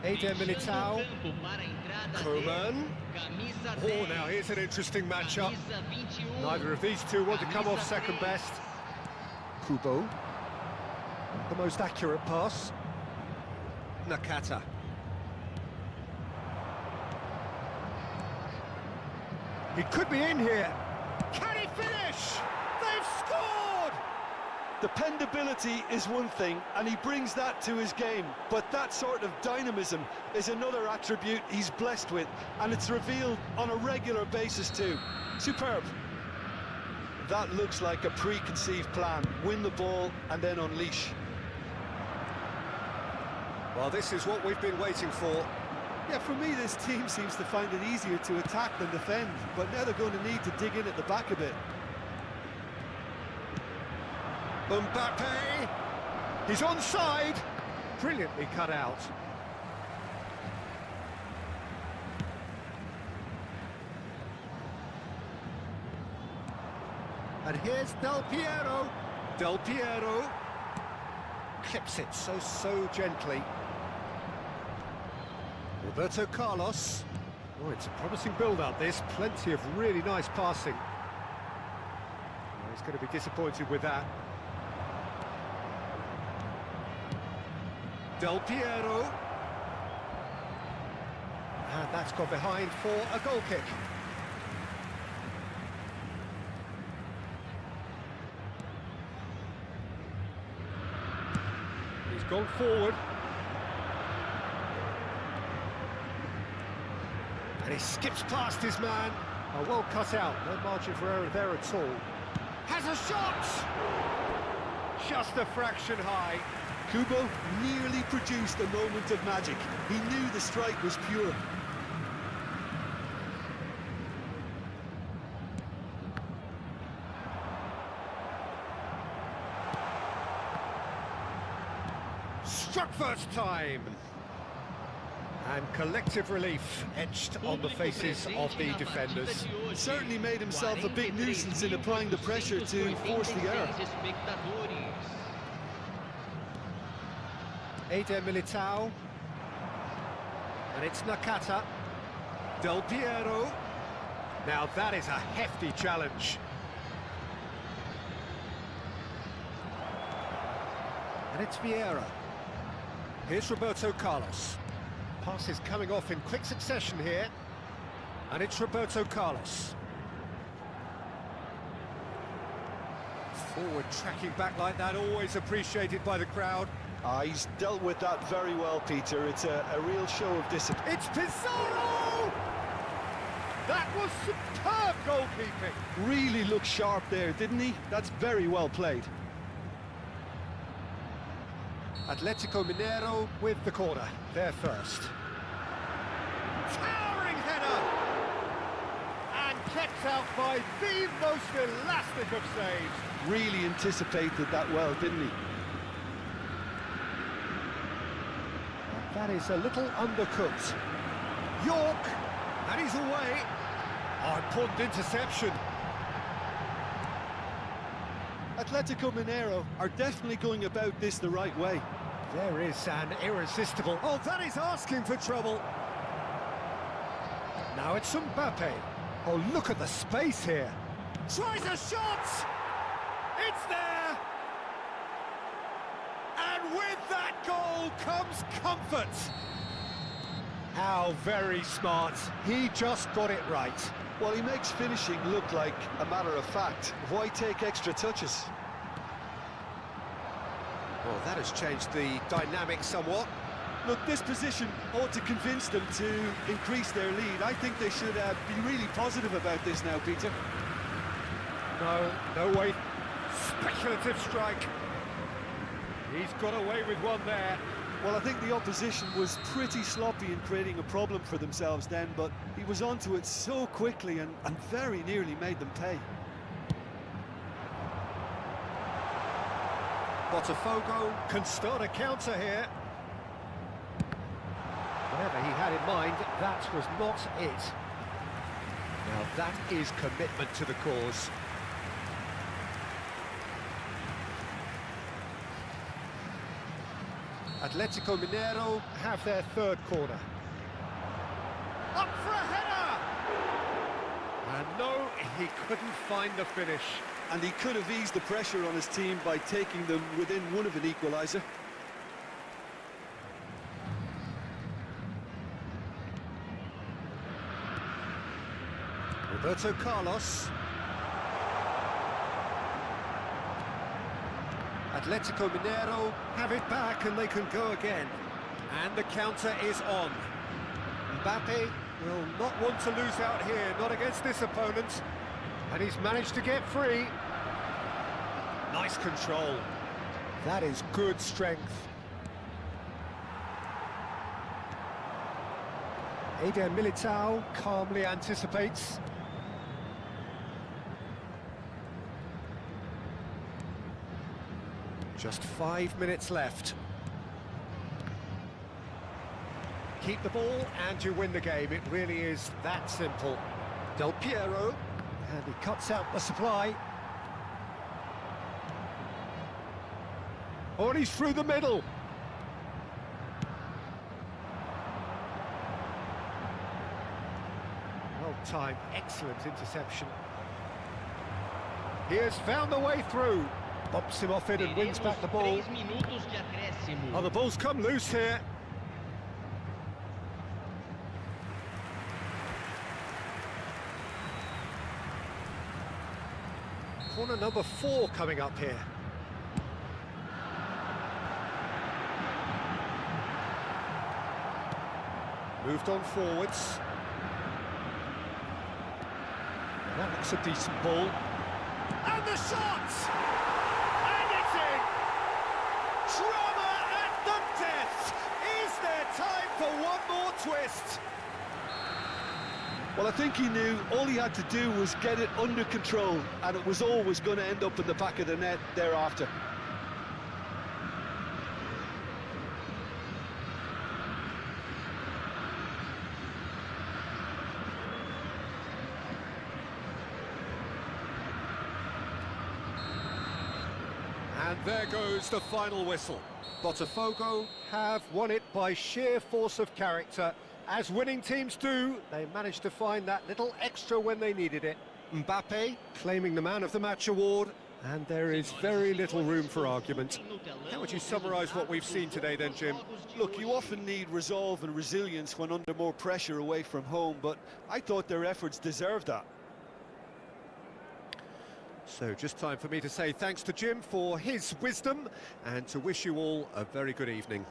Eder Militao. Campo para a entrada Coman. Camisa Oh, 10. now here's an interesting matchup. Camisa 21. Neither of these two want to come off second best. Kubo. The most accurate pass. Nakata. He could be in here. Can he finish? They've scored! Dependability is one thing, and he brings that to his game, but that sort of dynamism is another attribute he's blessed with, and it's revealed on a regular basis too. Superb. That looks like a preconceived plan. Win the ball and then unleash. Well, this is what we've been waiting for. Yeah, for me, this team seems to find it easier to attack than defend, but now they're going to need to dig in at the back a bit. Mbappe, he's onside. Brilliantly cut out. And here's Del Piero. Del Piero clips it so gently. Roberto Carlos. Oh, it's a promising build-up, this. Plenty of really nice passing. Oh, he's going to be disappointed with that. Del Piero. And that's got behind for a goal kick. He's gone forward. And he skips past his man. Oh, well cut out. No margin for error there at all. Has a shot! Just a fraction high. Kubo nearly produced a moment of magic. He knew the strike was pure. Struck first time. And collective relief etched on the faces of the defenders. Certainly made himself a big nuisance in applying the pressure to force the error. Eder Militao. And it's Nakata. Del Piero. Now that is a hefty challenge. And it's Vieira. Here's Roberto Carlos. Pass is coming off in quick succession here. And it's Roberto Carlos. Forward tracking back like that, always appreciated by the crowd. He's dealt with that very well, Peter. It's a real show of discipline. It's Pizarro! That was superb goalkeeping. Really looked sharp there, didn't he? That's very well played. Atletico Mineiro with the corner. They're first. Towering header! And kept out by the most elastic of saves. Really anticipated that well, didn't he? That is a little undercooked. York, and he's away. Oh, important interception. Atletico Mineiro are definitely going about this the right way. There is an irresistible... Oh, that is asking for trouble. Now it's Mbappe. Oh, look at the space here. Tries a shot! It's there! And with that goal comes comfort. How very smart. He just got it right. Well, he makes finishing look like a matter of fact. Why take extra touches? Well, that has changed the dynamic somewhat. Look, this position ought to convince them to increase their lead. I think they should be really positive about this now, Peter. No way. Speculative strike. He's got away with one there. Well, I think the opposition was pretty sloppy in creating a problem for themselves then, but he was onto it so quickly and very nearly made them pay. Botafogo can start a counter here. Whatever he had in mind, that was not it. Now that is commitment to the cause. Atletico Mineiro have their third corner. Up for a header! And no, he couldn't find the finish. And he could have eased the pressure on his team by taking them within one of an equaliser. Roberto Carlos. Atletico Mineiro have it back and they can go again. And the counter is on. Mbappe will not want to lose out here, not against this opponent. And he's managed to get free. Nice control. That is good strength. Eder Militao calmly anticipates. Just 5 minutes left. Keep the ball and you win the game. It really is that simple. Del Piero, and he cuts out the supply. Oh, and he's through the middle. Well timed, excellent interception. He has found the way through. Bumps him off it and wins back the ball. 3 minutos de acréscimo. Oh, the ball's come loose here. Corner number 4 coming up here. Moved on forwards. That looks a decent ball. And the shot! And it's in! Drama at the death! Is there time for one more twist? Well, I think he knew all he had to do was get it under control, and it was always going to end up in the back of the net thereafter. And there goes the final whistle. Botafogo have won it by sheer force of character. As winning teams do, they managed to find that little extra when they needed it. Mbappe claiming the Man of the Match award, and there is very little room for argument. How would you summarise what we've seen today then, Jim? Look, you often need resolve and resilience when under more pressure away from home, but I thought their efforts deserved that. So just time for me to say thanks to Jim for his wisdom and to wish you all a very good evening.